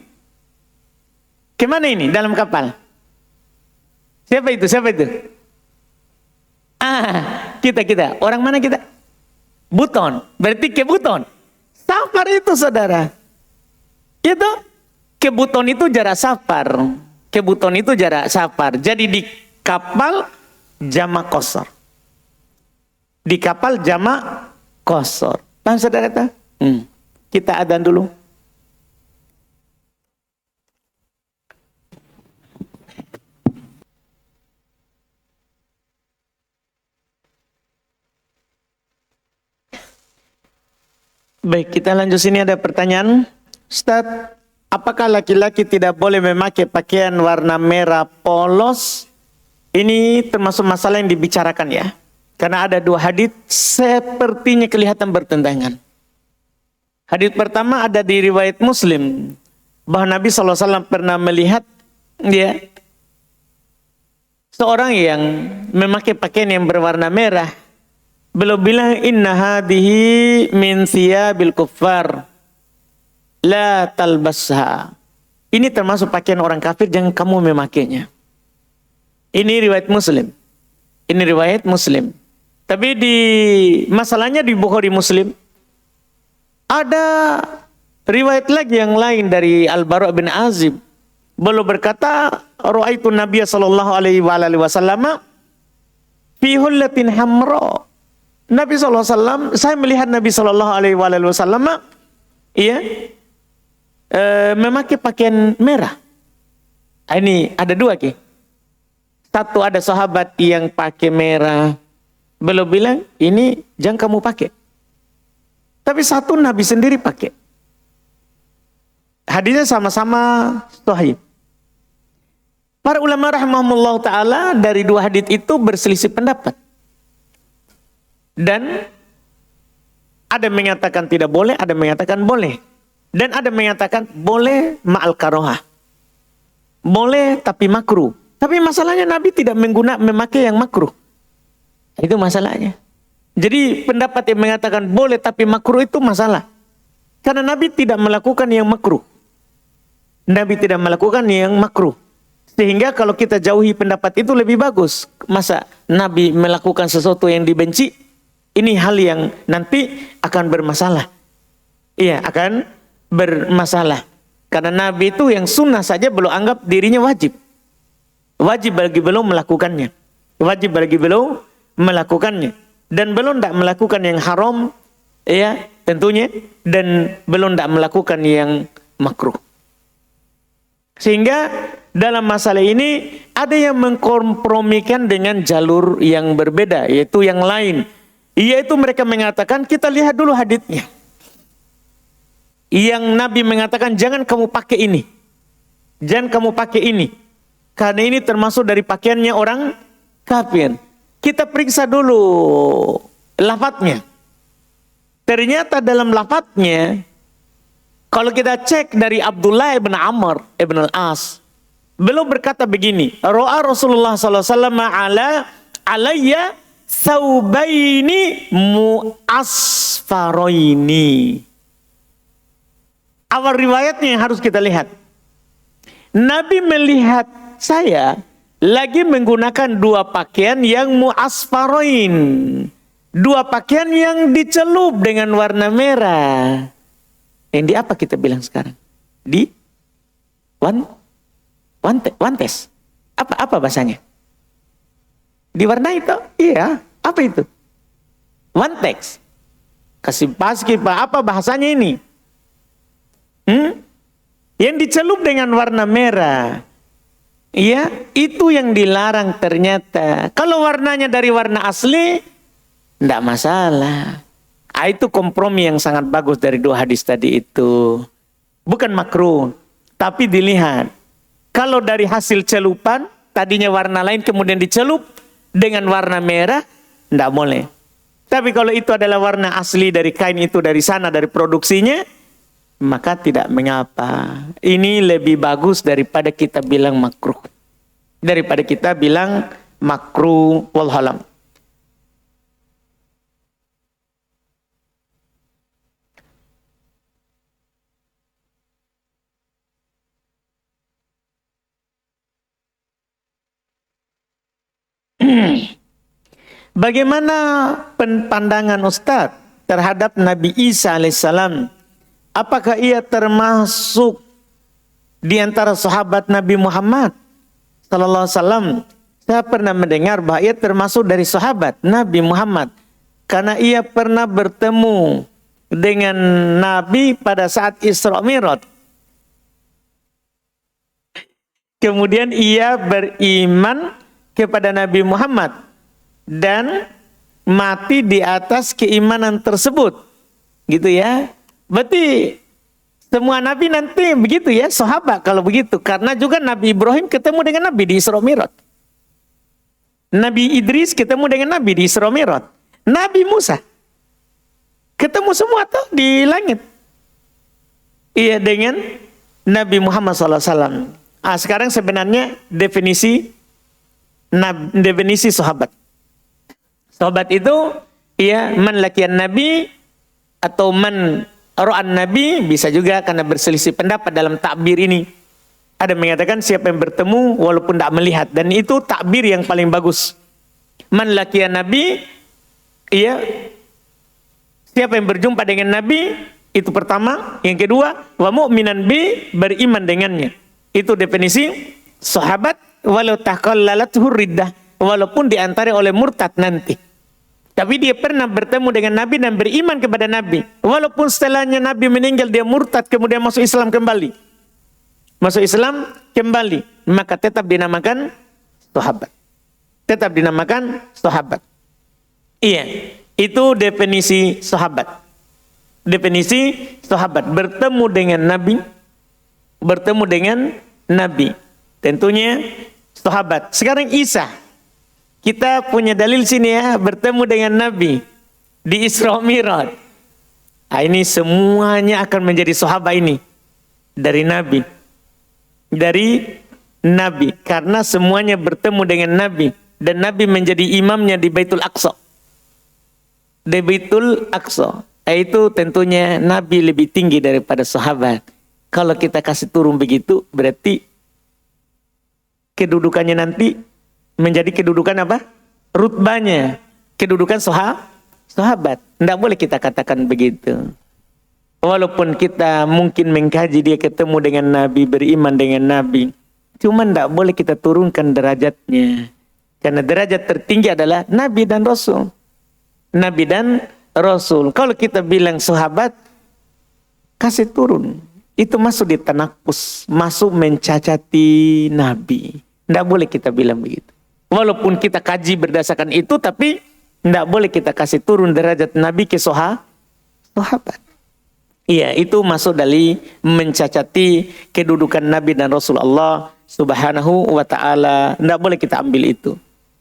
Kemana ini dalam kapal? Siapa itu? Kita. Orang mana kita? Buton. Berarti ke Buton. Safar itu saudara. Itu ke Buton itu jarak safar. Jadi di kapal jamak qashar. Di kapal jamak qashar. Paham saudara? Kita adzan dulu. Baik, kita lanjut. Sini ada pertanyaan. Ustaz, apakah laki-laki tidak boleh memakai pakaian warna merah polos? Ini termasuk masalah yang dibicarakan ya. Karena ada dua hadits sepertinya kelihatan bertentangan. Hadits pertama ada di riwayat Muslim, bahwa Nabi SAW pernah melihat seorang yang memakai pakaian yang berwarna merah. Beliau bilang, inna hadihi min thiyabil kuffar la talbasha. Ini termasuk pakaian orang kafir, jangan kamu memakainya. Ini riwayat Muslim. Ini riwayat Muslim. Tapi di masalahnya di Bukhari Muslim ada riwayat lagi yang lain dari Al-Bara' bin Azib. Beliau berkata, "Ra'aitu Nabiy sallallahu alaihi wasallam fi hullatin hamra." Nabi sallallahu alaihi wasallam, saya melihat Nabi sallallahu alaihi wasallam memakai pakaian merah. Ini ada dua, Ki. Satu, ada sahabat yang pakai merah. Beliau bilang, ini jangan kamu pakai. Tapi satu Nabi sendiri pakai. Hadisnya sama-sama sahih. Para ulama rahimahumullah ta'ala dari dua hadis itu berselisih pendapat. Dan ada yang mengatakan tidak boleh, ada yang mengatakan boleh. Dan ada yang mengatakan boleh ma'al karohah. Boleh tapi makruh. Tapi masalahnya Nabi tidak memakai yang makruh. Itu masalahnya. Jadi pendapat yang mengatakan boleh tapi makruh itu masalah. Karena Nabi tidak melakukan yang makruh. Nabi tidak melakukan yang makruh. Sehingga kalau kita jauhi pendapat itu lebih bagus. Masa Nabi melakukan sesuatu yang dibenci, ini hal yang nanti akan bermasalah. Iya, akan bermasalah. Karena Nabi itu yang sunnah saja belum anggap dirinya wajib. Wajib bagi beliau melakukannya. Wajib bagi beliau melakukannya. Dan belum tidak melakukan yang haram, ya tentunya. Dan belum tidak melakukan yang makruh. Sehingga dalam masalah ini ada yang mengkompromikan dengan jalur yang berbeda, yaitu yang lain. Yaitu mereka mengatakan, kita lihat dulu haditsnya. Yang Nabi mengatakan, jangan kamu pakai ini. Jangan kamu pakai ini. Karena ini termasuk dari pakaiannya orang kafir. Kita periksa dulu lafadznya. Ternyata dalam lafadznya, kalau kita cek dari Abdullah ibn Amr ibn al-As, beliau berkata begini, Ra'a Rasulullah sallallahu alaihi wasallam alayya saubaini mu'asfaraini. Awal riwayatnya yang harus kita lihat. Nabi melihat saya lagi menggunakan dua pakaian yang mu'asfarain. Dua pakaian yang dicelup dengan warna merah. Yang di apa kita bilang sekarang? Di wantes. Apa bahasanya? Diwarnai itu? Iya. Apa itu? Wantex. Kasih paski apa bahasanya ini? Yang dicelup dengan warna merah. Iya, itu yang dilarang ternyata. Kalau warnanya dari warna asli, tidak masalah. Itu kompromi yang sangat bagus dari dua hadis tadi itu. Bukan makruh, tapi dilihat. Kalau dari hasil celupan, tadinya warna lain kemudian dicelup dengan warna merah, tidak boleh. Tapi kalau itu adalah warna asli dari kain itu, dari sana, dari produksinya, maka tidak mengapa. Ini lebih bagus daripada kita bilang makruh. Daripada kita bilang makruh, walhalam. Bagaimana pandangan Ustadz terhadap Nabi Isa alaihissalam? Apakah ia termasuk di antara sahabat Nabi Muhammad sallallahu alaihi wasallam? Saya pernah mendengar bahwa ia termasuk dari sahabat Nabi Muhammad karena ia pernah bertemu dengan Nabi pada saat Isra Mi'raj. Kemudian ia beriman kepada Nabi Muhammad dan mati di atas keimanan tersebut. Gitu ya. Berarti semua nabi nanti begitu ya, sahabat kalau begitu. Karena juga Nabi Ibrahim ketemu dengan Nabi di Isra Mi'raj. Nabi Idris ketemu dengan Nabi di Isra Mi'raj. Nabi Musa ketemu semua tuh di langit. Iya, dengan Nabi Muhammad SAW. Sekarang sebenarnya definisi sahabat. Sahabat itu ya man lakian Nabi atau man ra'an Nabi, bisa juga karena berselisih pendapat dalam takbir ini. Ada mengatakan siapa yang bertemu walaupun tidak melihat, dan itu takbir yang paling bagus. Man laqiya Nabi, iya, siapa yang berjumpa dengan Nabi, itu pertama. Yang kedua, wa mu'minan bi, beriman dengannya. Itu definisi sahabat, walau taqallalathu riddah, walaupun diantara oleh murtad nanti. Tapi dia pernah bertemu dengan Nabi dan beriman kepada Nabi. Walaupun setelahnya Nabi meninggal, dia murtad, kemudian masuk Islam kembali. Masuk Islam kembali, maka tetap dinamakan sahabat. Tetap dinamakan sahabat. Iya, itu definisi sahabat. Definisi sahabat, bertemu dengan Nabi, bertemu dengan Nabi. Tentunya sahabat. Sekarang Isa. Kita punya dalil sini ya, bertemu dengan Nabi di Isra Mi'raj. Nah, ini semuanya akan menjadi sahabat ini dari Nabi. Dari Nabi, karena semuanya bertemu dengan Nabi dan Nabi menjadi imamnya di Baitul Aqsa. Di Baitul Aqsa. Itu tentunya Nabi lebih tinggi daripada sahabat. Kalau kita kasih turun begitu, berarti kedudukannya nanti menjadi kedudukan apa? Rutbanya. Kedudukan sahabat. Tidak boleh kita katakan begitu. Walaupun kita mungkin mengkaji dia ketemu dengan Nabi, beriman dengan Nabi. Cuma tidak boleh kita turunkan derajatnya. Karena derajat tertinggi adalah Nabi dan Rasul. Nabi dan Rasul. Kalau kita bilang sahabat, kasih turun. Itu masuk di tanakkus, masuk mencacati Nabi. Tidak boleh kita bilang begitu. Walaupun kita kaji berdasarkan itu, tapi tidak boleh kita kasih turun derajat Nabi ke sahabat. Iya, itu masuk dari mencacati kedudukan Nabi dan Rasulullah Subhanahu wa ta'ala. Tidak boleh kita ambil itu.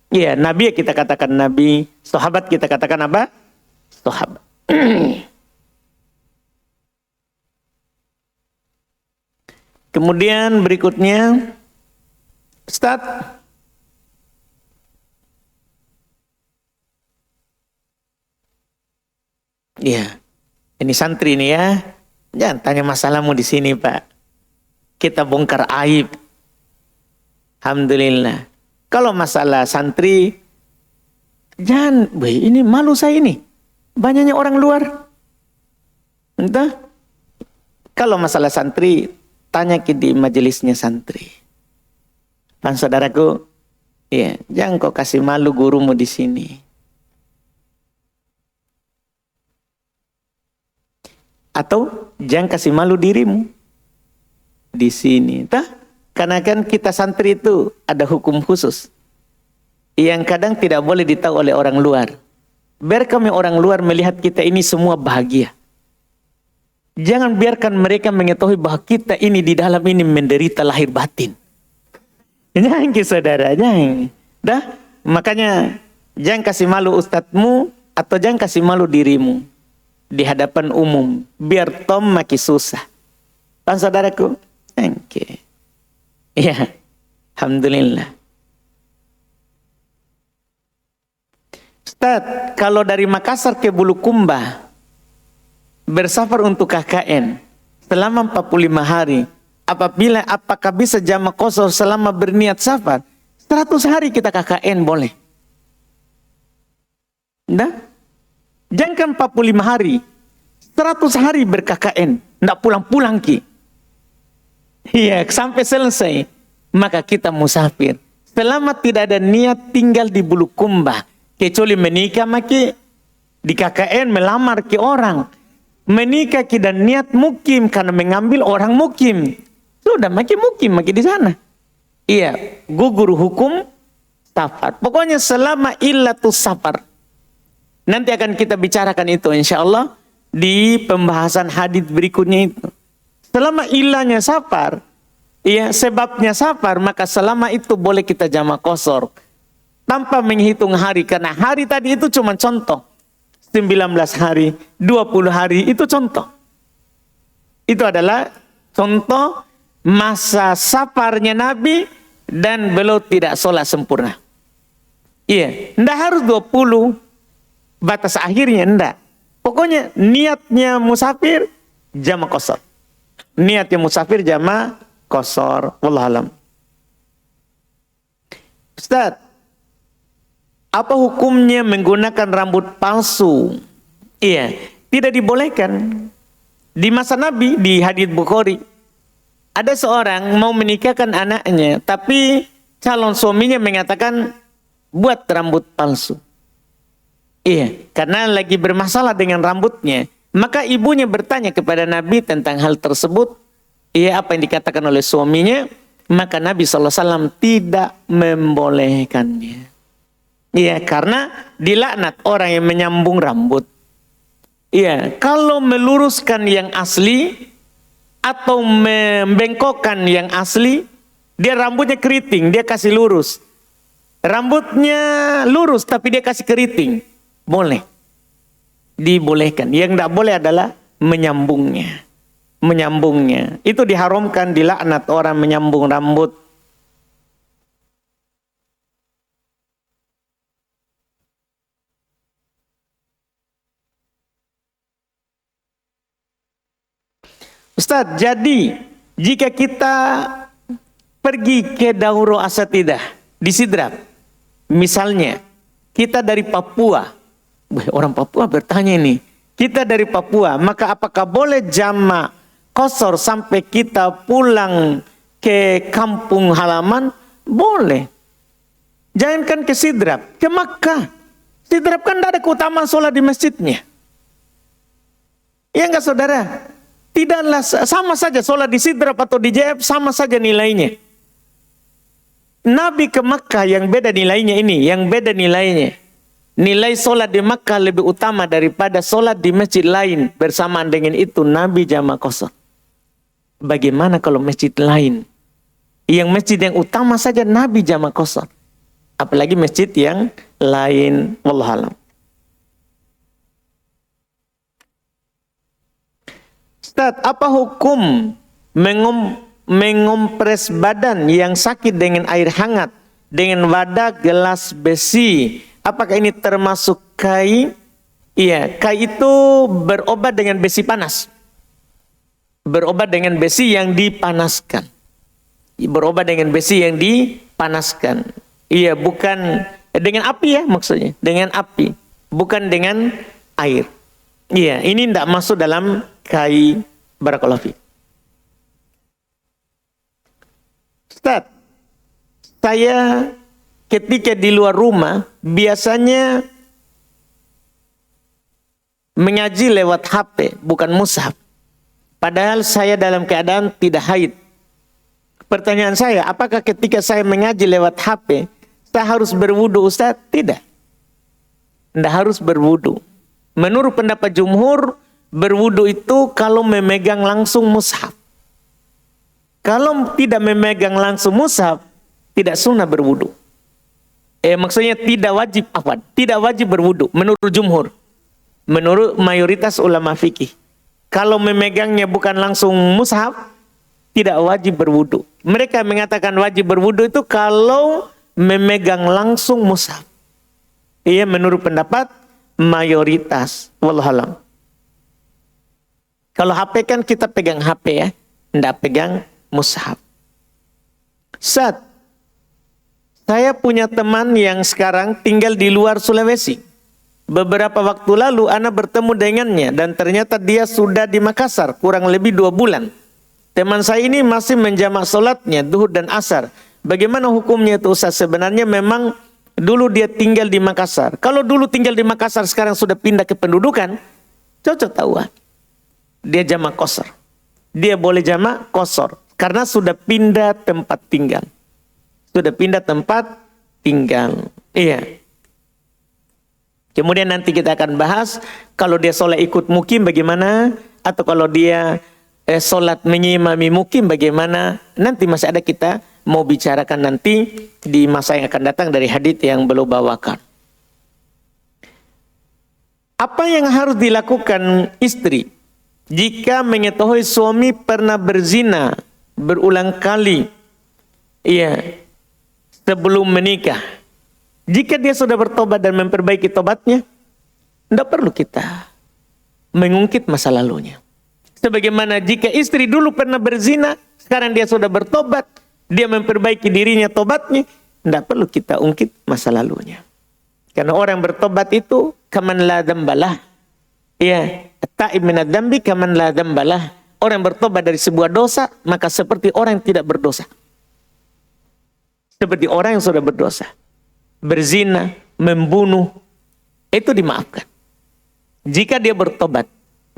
Iya, Nabi kita katakan Nabi, sahabat kita katakan apa? Sahabat. Kemudian berikutnya, Ustaz, iya, ini santri nih ya, jangan tanya masalahmu di sini Pak. Kita bongkar aib. Alhamdulillah. Kalau masalah santri, jangan, ini malu saya ini. Banyaknya orang luar. Entah. Kalau masalah santri, tanya ke di majelisnya santri. Pan saudaraku, ya, jangan kau kasih malu gurumu di sini. Atau jangan kasih malu dirimu di sini. Karena kan kita santri itu ada hukum khusus yang kadang tidak boleh ditahu oleh orang luar. Biar kami orang luar melihat kita ini semua bahagia. Jangan biarkan mereka mengetahui bahwa kita ini di dalam ini menderita lahir batin. Jangan saudara, jangan. Makanya jangan kasih malu ustadzmu atau jangan kasih malu dirimu di hadapan umum, biar tom makin susah. Pan saudaraku, oke. Ya, alhamdulillah. Ustaz, kalau dari Makassar ke Bulukumba bersafar untuk KKN selama 45 hari, apakah bisa jamak qasar selama berniat safar? 100 hari kita KKN boleh. Jangan 45 hari, 100 hari ber-KKN, tidak pulang-pulang ki. Iya, sampai selesai. Maka kita musafir. Selama tidak ada niat tinggal di Bulukumba, kecuali menikah maki di KKN melamar ke orang. Menikah ki dan niat mukim karena mengambil orang mukim. Sudah maki mukim maki di sana. Iya, gugur hukum safar. Pokoknya selama illatus safar. Nanti akan kita bicarakan itu insya Allah di pembahasan hadits berikutnya itu. Selama ilahnya safar, ya sebabnya safar, maka selama itu boleh kita jamak qasar tanpa menghitung hari, karena hari tadi itu cuma contoh. 19 hari, 20 hari itu contoh. Itu adalah contoh masa safarnya Nabi dan beliau tidak sholat sempurna. Iya, tidak harus 20 batas akhirnya, enggak. Pokoknya niatnya musafir jamak qasar. Niatnya musafir jamak qasar. Wallahu alam. Ustaz, Apa hukumnya menggunakan rambut palsu? Iya, tidak dibolehkan. Di masa Nabi, di hadits Bukhari, ada seorang mau menikahkan anaknya, tapi calon suaminya mengatakan buat rambut palsu. Iya, karena lagi bermasalah dengan rambutnya. Maka ibunya bertanya kepada Nabi tentang hal tersebut. Iya, apa yang dikatakan oleh suaminya? Maka Nabi SAW tidak membolehkannya. Iya, karena dilaknat orang yang menyambung rambut. Iya, kalau meluruskan yang asli atau membengkokkan yang asli, dia rambutnya keriting, dia kasih lurus. Rambutnya lurus tapi dia kasih keriting, boleh. Dibolehkan. Yang tidak boleh adalah menyambungnya. Menyambungnya. Itu diharamkan, dilaknat orang menyambung rambut. Ustadz, jadi jika kita pergi ke Dauro Asatidah di Sidrap, misalnya kita dari Papua, orang Papua bertanya ini, kita dari Papua, maka apakah boleh jamak qasar sampai kita pulang ke kampung halaman? Boleh. Jangankan ke Sidrap, ke Makkah. Sidrap kan tidak ada keutamaan sholat di masjidnya. Ya enggak saudara? Tidaklah, sama saja sholat di Sidrap atau di JF sama saja nilainya. Nabi ke Makkah yang beda nilainya ini, yang beda nilainya. Nilai sholat di Makkah lebih utama daripada sholat di masjid lain. Bersamaan dengan itu Nabi jamak qasar. Bagaimana kalau masjid lain? Yang masjid yang utama saja Nabi jamak qasar. Apalagi masjid yang lain. Wallahualam. Ustaz, apa hukum mengompres badan yang sakit dengan air hangat dengan wadah gelas besi? Apakah ini termasuk kai? Iya, kai itu berobat dengan besi panas. Berobat dengan besi yang dipanaskan. Berobat dengan besi yang dipanaskan. Iya, bukan dengan api ya maksudnya. Dengan api, bukan dengan air. Iya, ini tidak masuk dalam kai. Barakallahu fiik. Ustaz, saya ketika di luar rumah biasanya mengaji lewat HP, bukan mushaf. Padahal saya dalam keadaan tidak haid. Pertanyaan saya, apakah ketika saya mengaji lewat HP, saya harus berwudu Ustaz? Tidak. Tidak harus berwudu. Menurut pendapat jumhur, berwudu itu kalau memegang langsung mushaf. Kalau tidak memegang langsung mushaf, tidak sunnah berwudu. Maksudnya tidak wajib apa? Tidak wajib berwudu menurut jumhur. Menurut mayoritas ulama fikih. Kalau memegangnya bukan langsung mushaf, tidak wajib berwudu. Mereka mengatakan wajib berwudu itu kalau memegang langsung mushaf. Iya, menurut pendapat mayoritas. Wallahualam. Kalau HP kan kita pegang HP ya, tidak pegang mushaf. Ustaz, saya punya teman yang sekarang tinggal di luar Sulawesi. Beberapa waktu lalu ana bertemu dengannya dan ternyata dia sudah di Makassar kurang lebih 2 bulan. Teman saya ini masih menjamak sholatnya duhur dan asar. Bagaimana hukumnya itu Ustaz? Sebenarnya memang dulu dia tinggal di Makassar. Kalau dulu tinggal di Makassar sekarang sudah pindah ke pendudukan, cocok tahu. Dia jamak qasar. Dia boleh jamak qasar karena sudah pindah tempat tinggal. Sudah pindah tempat tinggal. Iya. Kemudian nanti kita akan bahas kalau dia sholat ikut mukim bagaimana, atau kalau dia sholat mengimami mukim bagaimana. Nanti masih ada, kita mau bicarakan nanti di masa yang akan datang dari hadits yang beliau bawakan. Apa yang harus dilakukan istri jika mengetahui suami pernah berzina berulang kali, iya, sebelum menikah? Jika dia sudah bertobat dan memperbaiki tobatnya, tidak perlu kita mengungkit masa lalunya. Sebagaimana jika istri dulu pernah berzina, sekarang dia sudah bertobat, dia memperbaiki dirinya tobatnya, tidak perlu kita ungkit masa lalunya. Karena orang bertobat itu kaman la dzambalah. Ya, ta'ib minadz dzambi kaman la dzambalah. Orang bertobat dari sebuah dosa maka seperti orang yang tidak berdosa. Seperti orang yang sudah berdosa. Berzina, membunuh, itu dimaafkan. Jika dia bertobat.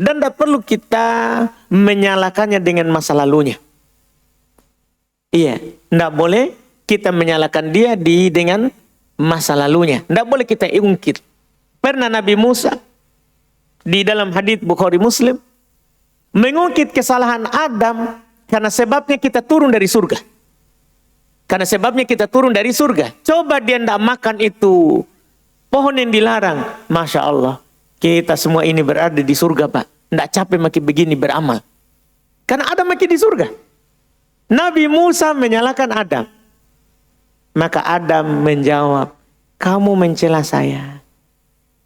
Dan tidak perlu kita menyalahkannya dengan masa lalunya. Iya, tidak boleh kita menyalahkan dia dengan masa lalunya. Tidak boleh kita ungkit. Pernah Nabi Musa di dalam hadits Bukhari Muslim mengungkit kesalahan Adam karena sebabnya kita turun dari surga. Karena sebabnya kita turun dari surga. Coba dia tidak makan itu pohon yang dilarang. Masya Allah. Kita semua ini berada di surga, Pak. Tidak capek makin begini beramal. Karena Adam makin di surga. Nabi Musa menyalahkan Adam. Maka Adam menjawab, kamu mencela saya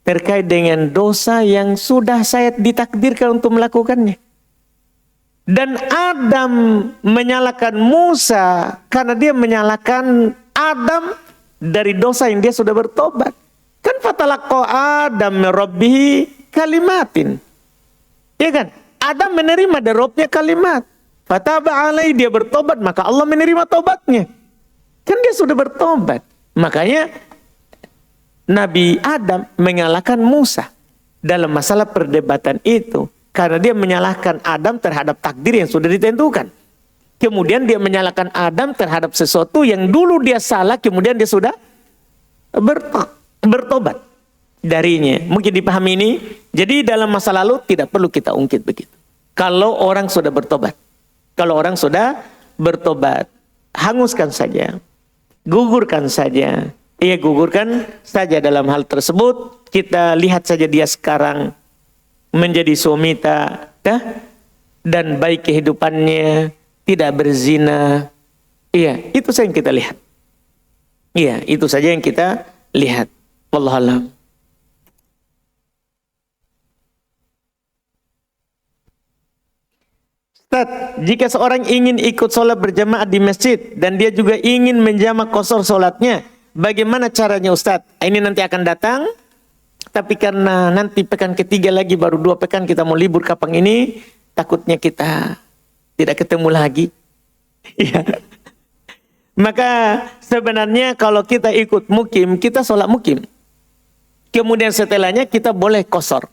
terkait dengan dosa yang sudah saya ditakdirkan untuk melakukannya. Dan Adam menyalahkan Musa karena dia menyalahkan Adam dari dosa yang dia sudah bertobat. Kan fatalaqa Adam min rabbihi kalimatin. Ya kan? Adam menerima dari Rabbnya kalimat. Fataba alaihi, dia bertobat, maka Allah menerima tobatnya. Kan dia sudah bertobat. Makanya Nabi Adam menyalahkan Musa dalam masalah perdebatan itu. Karena dia menyalahkan Adam terhadap takdir yang sudah ditentukan. Kemudian dia menyalahkan Adam terhadap sesuatu yang dulu dia salah, kemudian dia sudah bertobat darinya. Mungkin dipahami ini. Jadi dalam masa lalu tidak perlu kita ungkit begitu. Kalau orang sudah bertobat. Kalau orang sudah bertobat, hanguskan saja. Gugurkan saja. Ia gugurkan saja dalam hal tersebut. Kita lihat saja dia sekarang menjadi suami dan baik kehidupannya, tidak berzina. Iya, itu saja yang kita lihat. Iya, itu saja yang kita lihat. Wallahu a'lam. Ustaz, jika seorang ingin ikut sholat berjamaah di masjid dan dia juga ingin menjamak qashar sholatnya, bagaimana caranya Ustaz? Ini nanti akan datang, tapi karena nanti pekan ketiga lagi, baru 2 pekan kita mau libur kapang ini, takutnya kita tidak ketemu lagi. Ya. Maka sebenarnya kalau kita ikut mukim, kita sholat mukim. Kemudian setelahnya kita boleh qashar.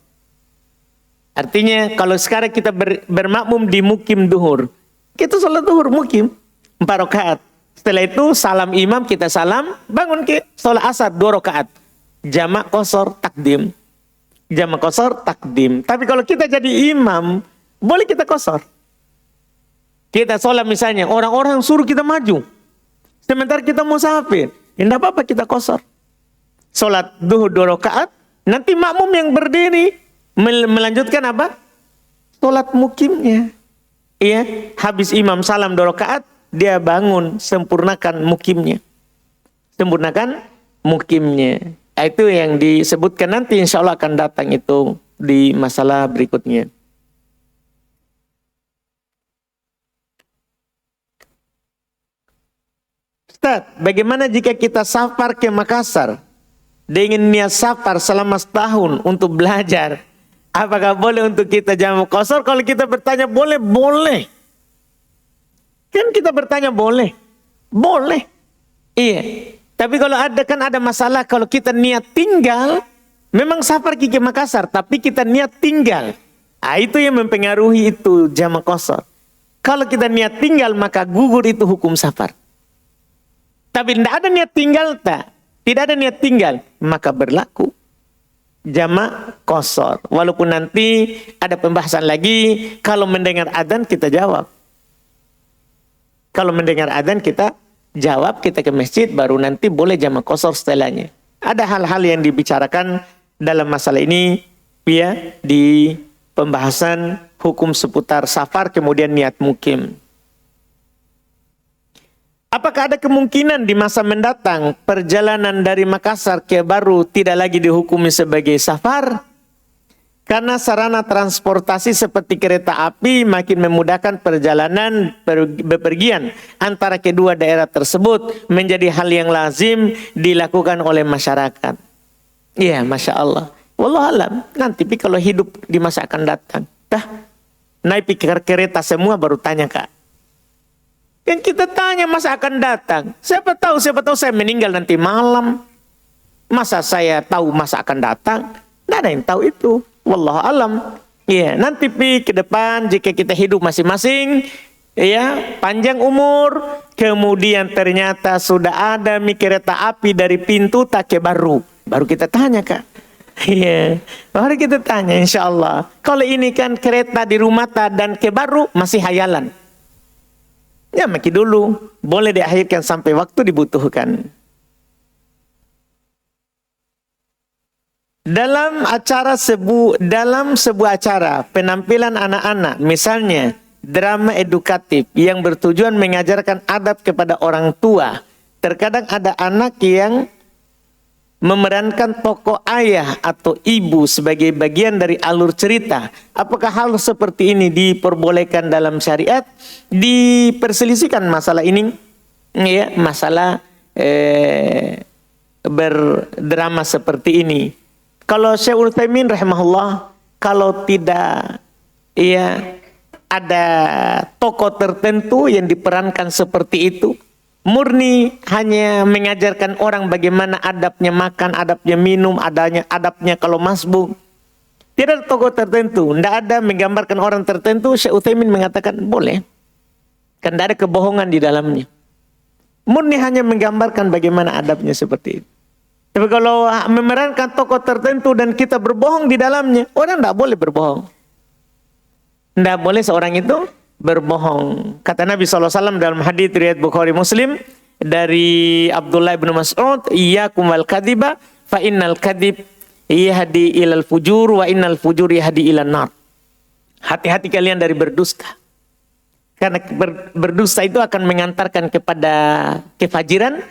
Artinya kalau sekarang kita bermakmum di mukim duhur, kita sholat duhur mukim 4 rakaat. Setelah itu salam imam, kita salam, bangun ke sholat asar 2 rakaat. Jamak qashar takdim. Jamak qashar takdim. Tapi kalau kita jadi imam, boleh kita qashar. Kita sholat misalnya, orang-orang suruh kita maju. Sementara kita musafir. Tidak apa-apa kita qashar. Sholat duhur 2 rakaat, nanti makmum yang berdiri melanjutkan apa? Sholat mukimnya. Iya, habis imam salam 2 rakaat, dia bangun, sempurnakan mukimnya. Sempurnakan mukimnya. Itu yang disebutkan nanti insya Allah akan datang itu di masalah berikutnya. Ustaz, bagaimana jika kita safar ke Makassar dengan niat safar selama setahun untuk belajar? Apakah boleh untuk kita jamak qashar? Kalau kita bertanya boleh, boleh. Kan kita bertanya boleh. Boleh. Iya. Tapi kalau ada masalah kalau kita niat tinggal, memang safar ke Makassar, tapi kita niat tinggal. Itu yang mempengaruhi itu jamak qashar. Kalau kita niat tinggal maka gugur itu hukum safar. Tapi tidak ada niat tinggal tidak ada niat tinggal, maka berlaku jamak qashar. Walaupun nanti ada pembahasan lagi, kalau mendengar adzan kita jawab. Kalau mendengar adzan kita jawab, kita ke masjid, baru nanti boleh jamak qashar setelahnya. Ada hal-hal yang dibicarakan dalam masalah ini ya, di pembahasan hukum seputar safar kemudian niat mukim. Apakah ada kemungkinan di masa mendatang perjalanan dari Makassar ke Baru tidak lagi dihukumi sebagai safar? Karena sarana transportasi seperti kereta api makin memudahkan perjalanan bepergian antara kedua daerah tersebut menjadi hal yang lazim dilakukan oleh masyarakat. Iya, Masya Allah. Wallahualam, nanti kalau hidup di masa akan datang, naik pikir kereta semua baru tanya Kak. Yang kita tanya masa akan datang. Siapa tahu saya meninggal nanti malam. Masa saya tahu masa akan datang? Tidak ada yang tahu itu. Wallahualam. Iya, nanti ke depan jika kita hidup masing-masing, ya, panjang umur, kemudian ternyata sudah ada kereta api dari pintu tak ke baru kita tanya Kak. Iya, baru kita tanya insya Allah. Kalau ini kan kereta di rumah dan ke baru masih hayalan. Ya maki dulu, boleh diakhirkan sampai waktu dibutuhkan. Dalam sebuah acara penampilan anak-anak, misalnya drama edukatif yang bertujuan mengajarkan adab kepada orang tua, terkadang ada anak yang memerankan tokoh ayah atau ibu sebagai bagian dari alur cerita. Apakah hal seperti ini diperbolehkan dalam syariat? Diperselisihkan masalah ini, ya, masalah berdrama seperti ini. Kalau Syekh Utsaimin rahimahullah, kalau tidak ya ada tokoh tertentu yang diperankan seperti itu, murni hanya mengajarkan orang bagaimana adabnya makan, adabnya minum, adabnya kalau masbuk. Tidak ada tokoh tertentu, tidak ada menggambarkan orang tertentu. Syekh Utsaimin mengatakan boleh, kan tidak ada kebohongan di dalamnya. Murni hanya menggambarkan bagaimana adabnya seperti itu. Tapi kalau memerankan tokoh tertentu dan kita berbohong di dalamnya, orang tidak boleh berbohong. Tidak boleh seorang itu berbohong. Kata Nabi SAW dalam hadits riwayat Bukhari Muslim dari Abdullah bin Mas'ud, iyyakum wal kadhiba fa innal kadhib yahdi ilal fujur wa innal fujur yahdi ilan nar. Hati-hati kalian dari berdusta. Karena berdusta itu akan mengantarkan kepada kefajiran,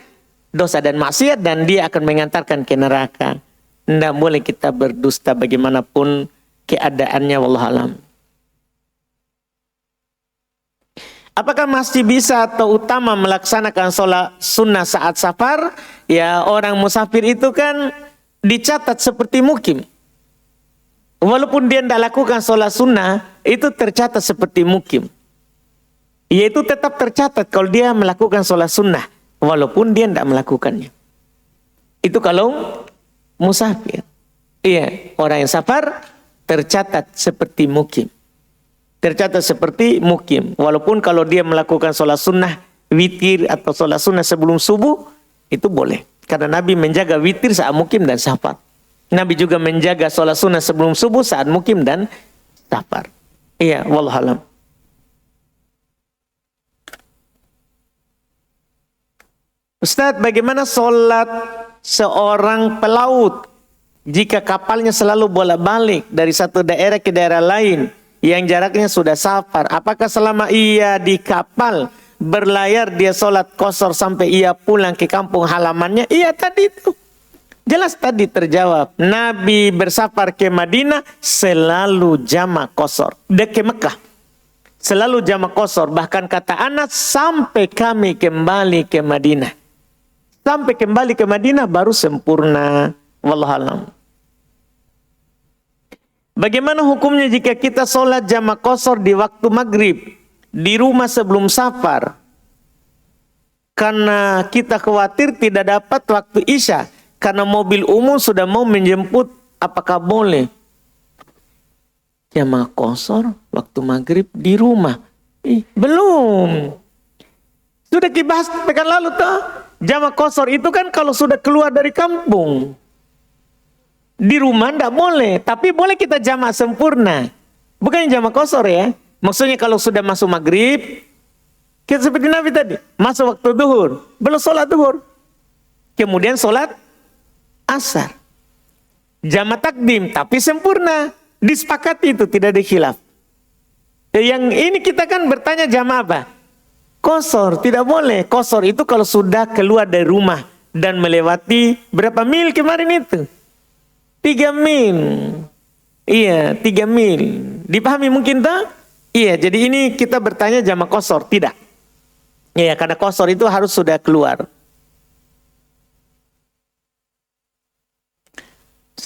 dosa dan maksiat, dan dia akan mengantarkan ke neraka. Tidak boleh kita berdusta bagaimanapun keadaannya, wallahualam. Apakah masih bisa atau utama melaksanakan sholat sunnah saat safar? Ya, orang musafir itu kan dicatat seperti mukim. Walaupun dia tidak lakukan sholat sunnah, itu tercatat seperti mukim. Yaitu tetap tercatat kalau dia melakukan sholat sunnah, walaupun dia tidak melakukannya. Itu kalau musafir. Iya, orang yang safar tercatat seperti mukim. Tercatat seperti mukim. Walaupun kalau dia melakukan sholat sunnah witir atau sholat sunnah sebelum subuh, itu boleh. Karena Nabi menjaga witir saat mukim dan safar. Nabi juga menjaga sholat sunnah sebelum subuh saat mukim dan safar. Iya, wallahualam. Ustaz, bagaimana sholat seorang pelaut jika kapalnya selalu bolak-balik dari satu daerah ke daerah lain yang jaraknya sudah safar? Apakah selama ia di kapal berlayar dia sholat qashar sampai ia pulang ke kampung halamannya? Iya, tadi itu jelas tadi terjawab. Nabi bersafar ke Madinah selalu jamak qashar. Ke Mekah selalu jamak qashar. Bahkan kata Anas, sampai kami kembali ke Madinah. Sampai kembali ke Madinah baru sempurna. Wallahualam. Bagaimana hukumnya jika kita sholat jamak qashar di waktu maghrib di rumah sebelum safar? Karena kita khawatir tidak dapat waktu isya karena mobil umum sudah mau menjemput. Apakah boleh jamak qashar waktu maghrib di rumah? Belum. Sudah dibahas pekan lalu toh. Jamak qashar itu kan kalau sudah keluar dari kampung. Di rumah tidak boleh, tapi boleh kita jamak sempurna. Bukan jamak qashar ya. Maksudnya kalau sudah masuk maghrib, kita seperti Nabi tadi, masuk waktu duhur, belum sholat duhur. Kemudian sholat asar. Jamak takdim, tapi sempurna. Disepakati itu, tidak ada khilaf. Yang ini kita kan bertanya jamak apa? Qashar, tidak boleh. Qashar itu kalau sudah keluar dari rumah dan melewati berapa mil kemarin itu? 3 mil. Iya, 3 mil. Dipahami mungkin tak? Iya, jadi ini kita bertanya jamak qashar, tidak. Iya, karena qashar itu harus sudah keluar.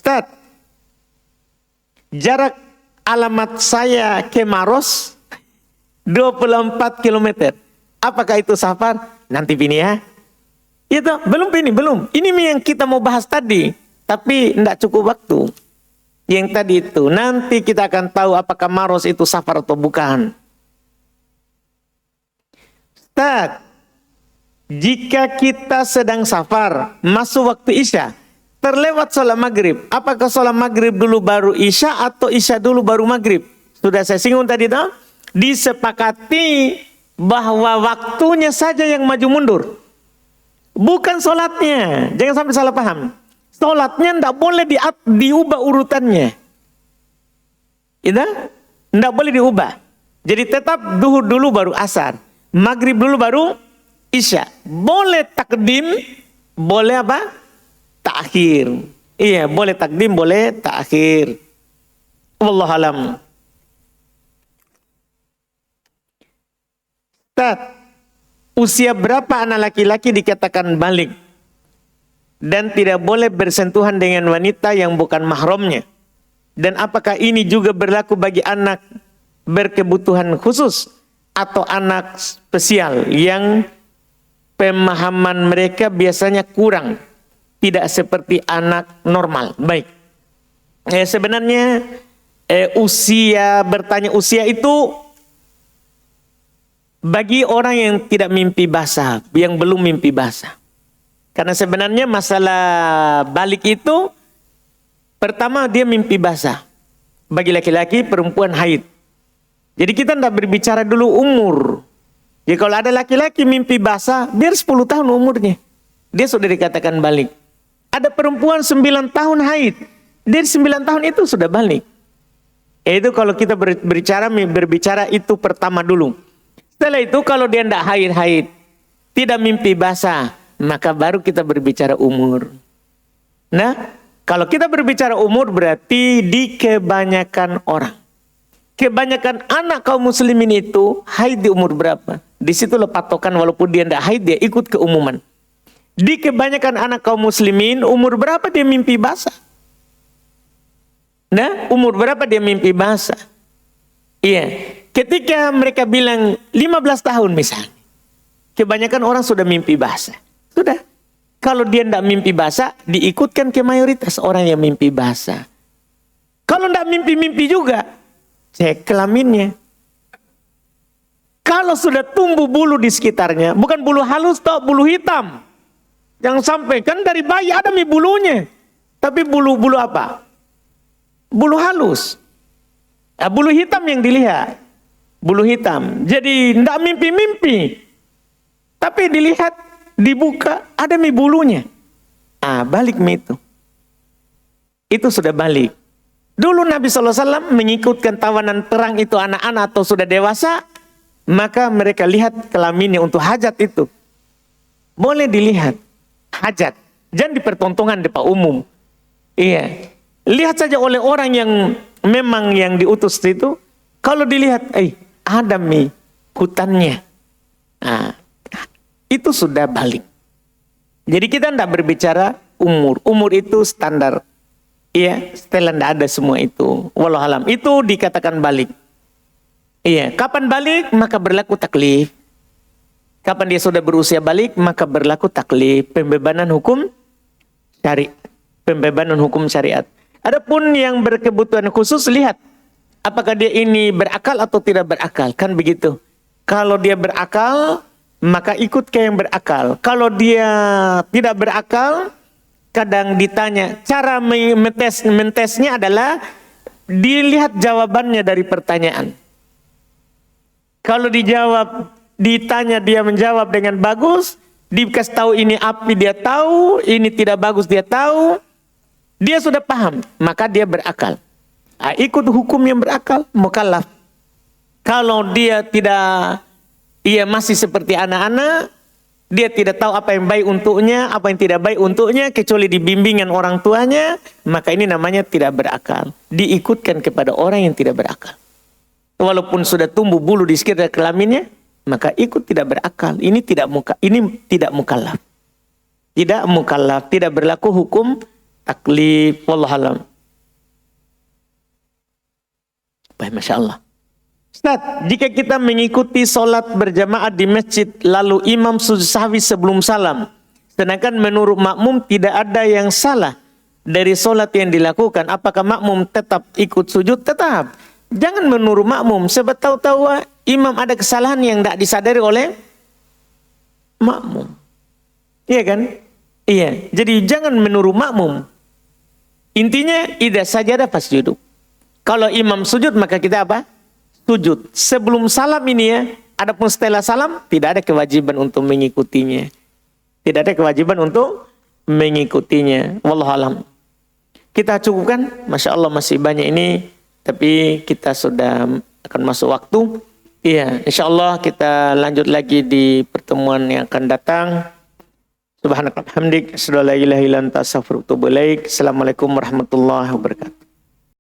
Ustaz, jarak alamat saya ke Maros 24 km. Apakah itu safar? Nanti Bini ya. Itu belum Bini, belum. Ini yang kita mau bahas tadi, tapi tidak cukup waktu. Yang tadi itu, nanti kita akan tahu apakah Maros itu safar atau bukan. Ustaz, jika kita sedang safar, masuk waktu Isya, terlewat sholat maghrib, apakah sholat maghrib dulu baru Isya atau Isya dulu baru maghrib? Sudah saya singgung tadi toh, disepakati bahwa waktunya saja yang maju mundur, bukan sholatnya. Jangan sampai salah paham. Sholatnya tidak boleh diubah urutannya, tidak boleh diubah. Jadi tetap duhur dulu baru asar, maghrib dulu baru Isya. Boleh takdim, boleh apa? Ta'khir. Iya, boleh takdim, boleh ta'khir. Wallahu alam. Ustaz, usia berapa anak laki-laki dikatakan balik dan tidak boleh bersentuhan dengan wanita yang bukan mahramnya? Dan apakah ini juga berlaku bagi anak berkebutuhan khusus atau anak spesial yang pemahaman mereka biasanya kurang, tidak seperti anak normal? Baik, sebenarnya bertanya usia itu bagi orang yang tidak mimpi basah, yang belum mimpi basah. Karena sebenarnya masalah balik itu, pertama dia mimpi basah. Bagi laki-laki, perempuan haid. Jadi kita tidak berbicara dulu umur. Jadi kalau ada laki-laki mimpi basah, biar 10 tahun umurnya, dia sudah dikatakan balik. Ada perempuan 9 tahun haid, dia 9 tahun itu sudah balik. Itu kalau kita berbicara itu pertama dulu. Setelah itu kalau dia tidak haid, tidak mimpi basah, maka baru kita berbicara umur. Nah, kalau kita berbicara umur berarti di kebanyakan orang. Kebanyakan anak kaum muslimin itu haid di umur berapa? Di situ patokan, walaupun dia tidak haid, dia ikut keumuman. Di kebanyakan anak kaum muslimin, umur berapa dia mimpi basah? Nah, umur berapa dia mimpi basah? Iya, ketika mereka bilang 15 tahun misalnya, kebanyakan orang sudah mimpi basah. Sudah. Kalau dia tidak mimpi basah, diikutkan ke mayoritas orang yang mimpi basah. Kalau tidak mimpi-mimpi juga, cek kelaminnya. Kalau sudah tumbuh bulu di sekitarnya, bukan bulu halus atau bulu hitam. Jangan sampai, kan dari bayi ada bulunya. Tapi bulu apa? Bulu halus. Nah, bulu hitam yang dilihat. Bulu hitam. Jadi tidak mimpi-mimpi. Tapi dilihat, dibuka, ada bulunya. Balik itu. Itu sudah balik. Dulu Nabi SAW mengikutkan tawanan perang itu anak-anak atau sudah dewasa, maka mereka lihat kelaminnya untuk hajat itu. Boleh dilihat. Hajat. Jangan dipertontonkan depan umum. Iya. Lihat saja oleh orang yang memang yang diutus itu. Kalau dilihat, ada hutannya. Itu sudah balik. Jadi kita tidak berbicara umur. Umur itu standar. Iya, setelah tidak ada semua itu. Wallahualam. Itu dikatakan balik. Iya, kapan balik maka berlaku taklif. Kapan dia sudah berusia balik maka berlaku taklif, pembebanan hukum syariat. Pembebanan hukum syariat. Adapun yang berkebutuhan khusus, lihat apakah dia ini berakal atau tidak berakal, kan begitu. Kalau dia berakal maka ikut ke yang berakal. Kalau dia tidak berakal, kadang ditanya, cara mentesnya adalah dilihat jawabannya dari pertanyaan. Kalau ditanya dia menjawab dengan bagus, dikasih tahu ini api dia tahu, ini tidak bagus dia tahu, dia sudah paham, maka dia berakal. Ikut hukum yang berakal, mukallaf. Kalau dia tidak, ia masih seperti anak-anak, dia tidak tahu apa yang baik untuknya, apa yang tidak baik untuknya, kecuali dibimbingan orang tuanya, maka ini namanya tidak berakal. Diikutkan kepada orang yang tidak berakal. Walaupun sudah tumbuh bulu di sekitar kelaminnya, maka ikut tidak berakal. Ini tidak mukallaf. Tidak mukallaf, tidak berlaku hukum taklif, wallahualam. Baik, Masya Allah. Ustaz, jika kita mengikuti sholat berjamaah di masjid, lalu imam sujud sahwi sebelum salam, sedangkan menurut makmum tidak ada yang salah dari sholat yang dilakukan, apakah makmum tetap ikut sujud? Tetap. Jangan menurut makmum, sebab tahu-tahu imam ada kesalahan yang tidak disadari oleh makmum. Iya kan? Iya. Jadi jangan menurut makmum. Intinya, idza sajada fasjudu. Kalau imam sujud, maka kita apa? Sujud. Sebelum salam ini ya, adapun setelah salam, tidak ada kewajiban untuk mengikutinya. Tidak ada kewajiban untuk mengikutinya. Wallahualam. Kita cukupkan, Masya Allah masih banyak ini, tapi kita sudah akan masuk waktu. Iya, insya Allah kita lanjut lagi di pertemuan yang akan datang. Subhanakallahumma hamdik, asyhadu an la ilaha illa anta astaghfiruka wa atubu ilaik. Assalamualaikum warahmatullahi wabarakatuh.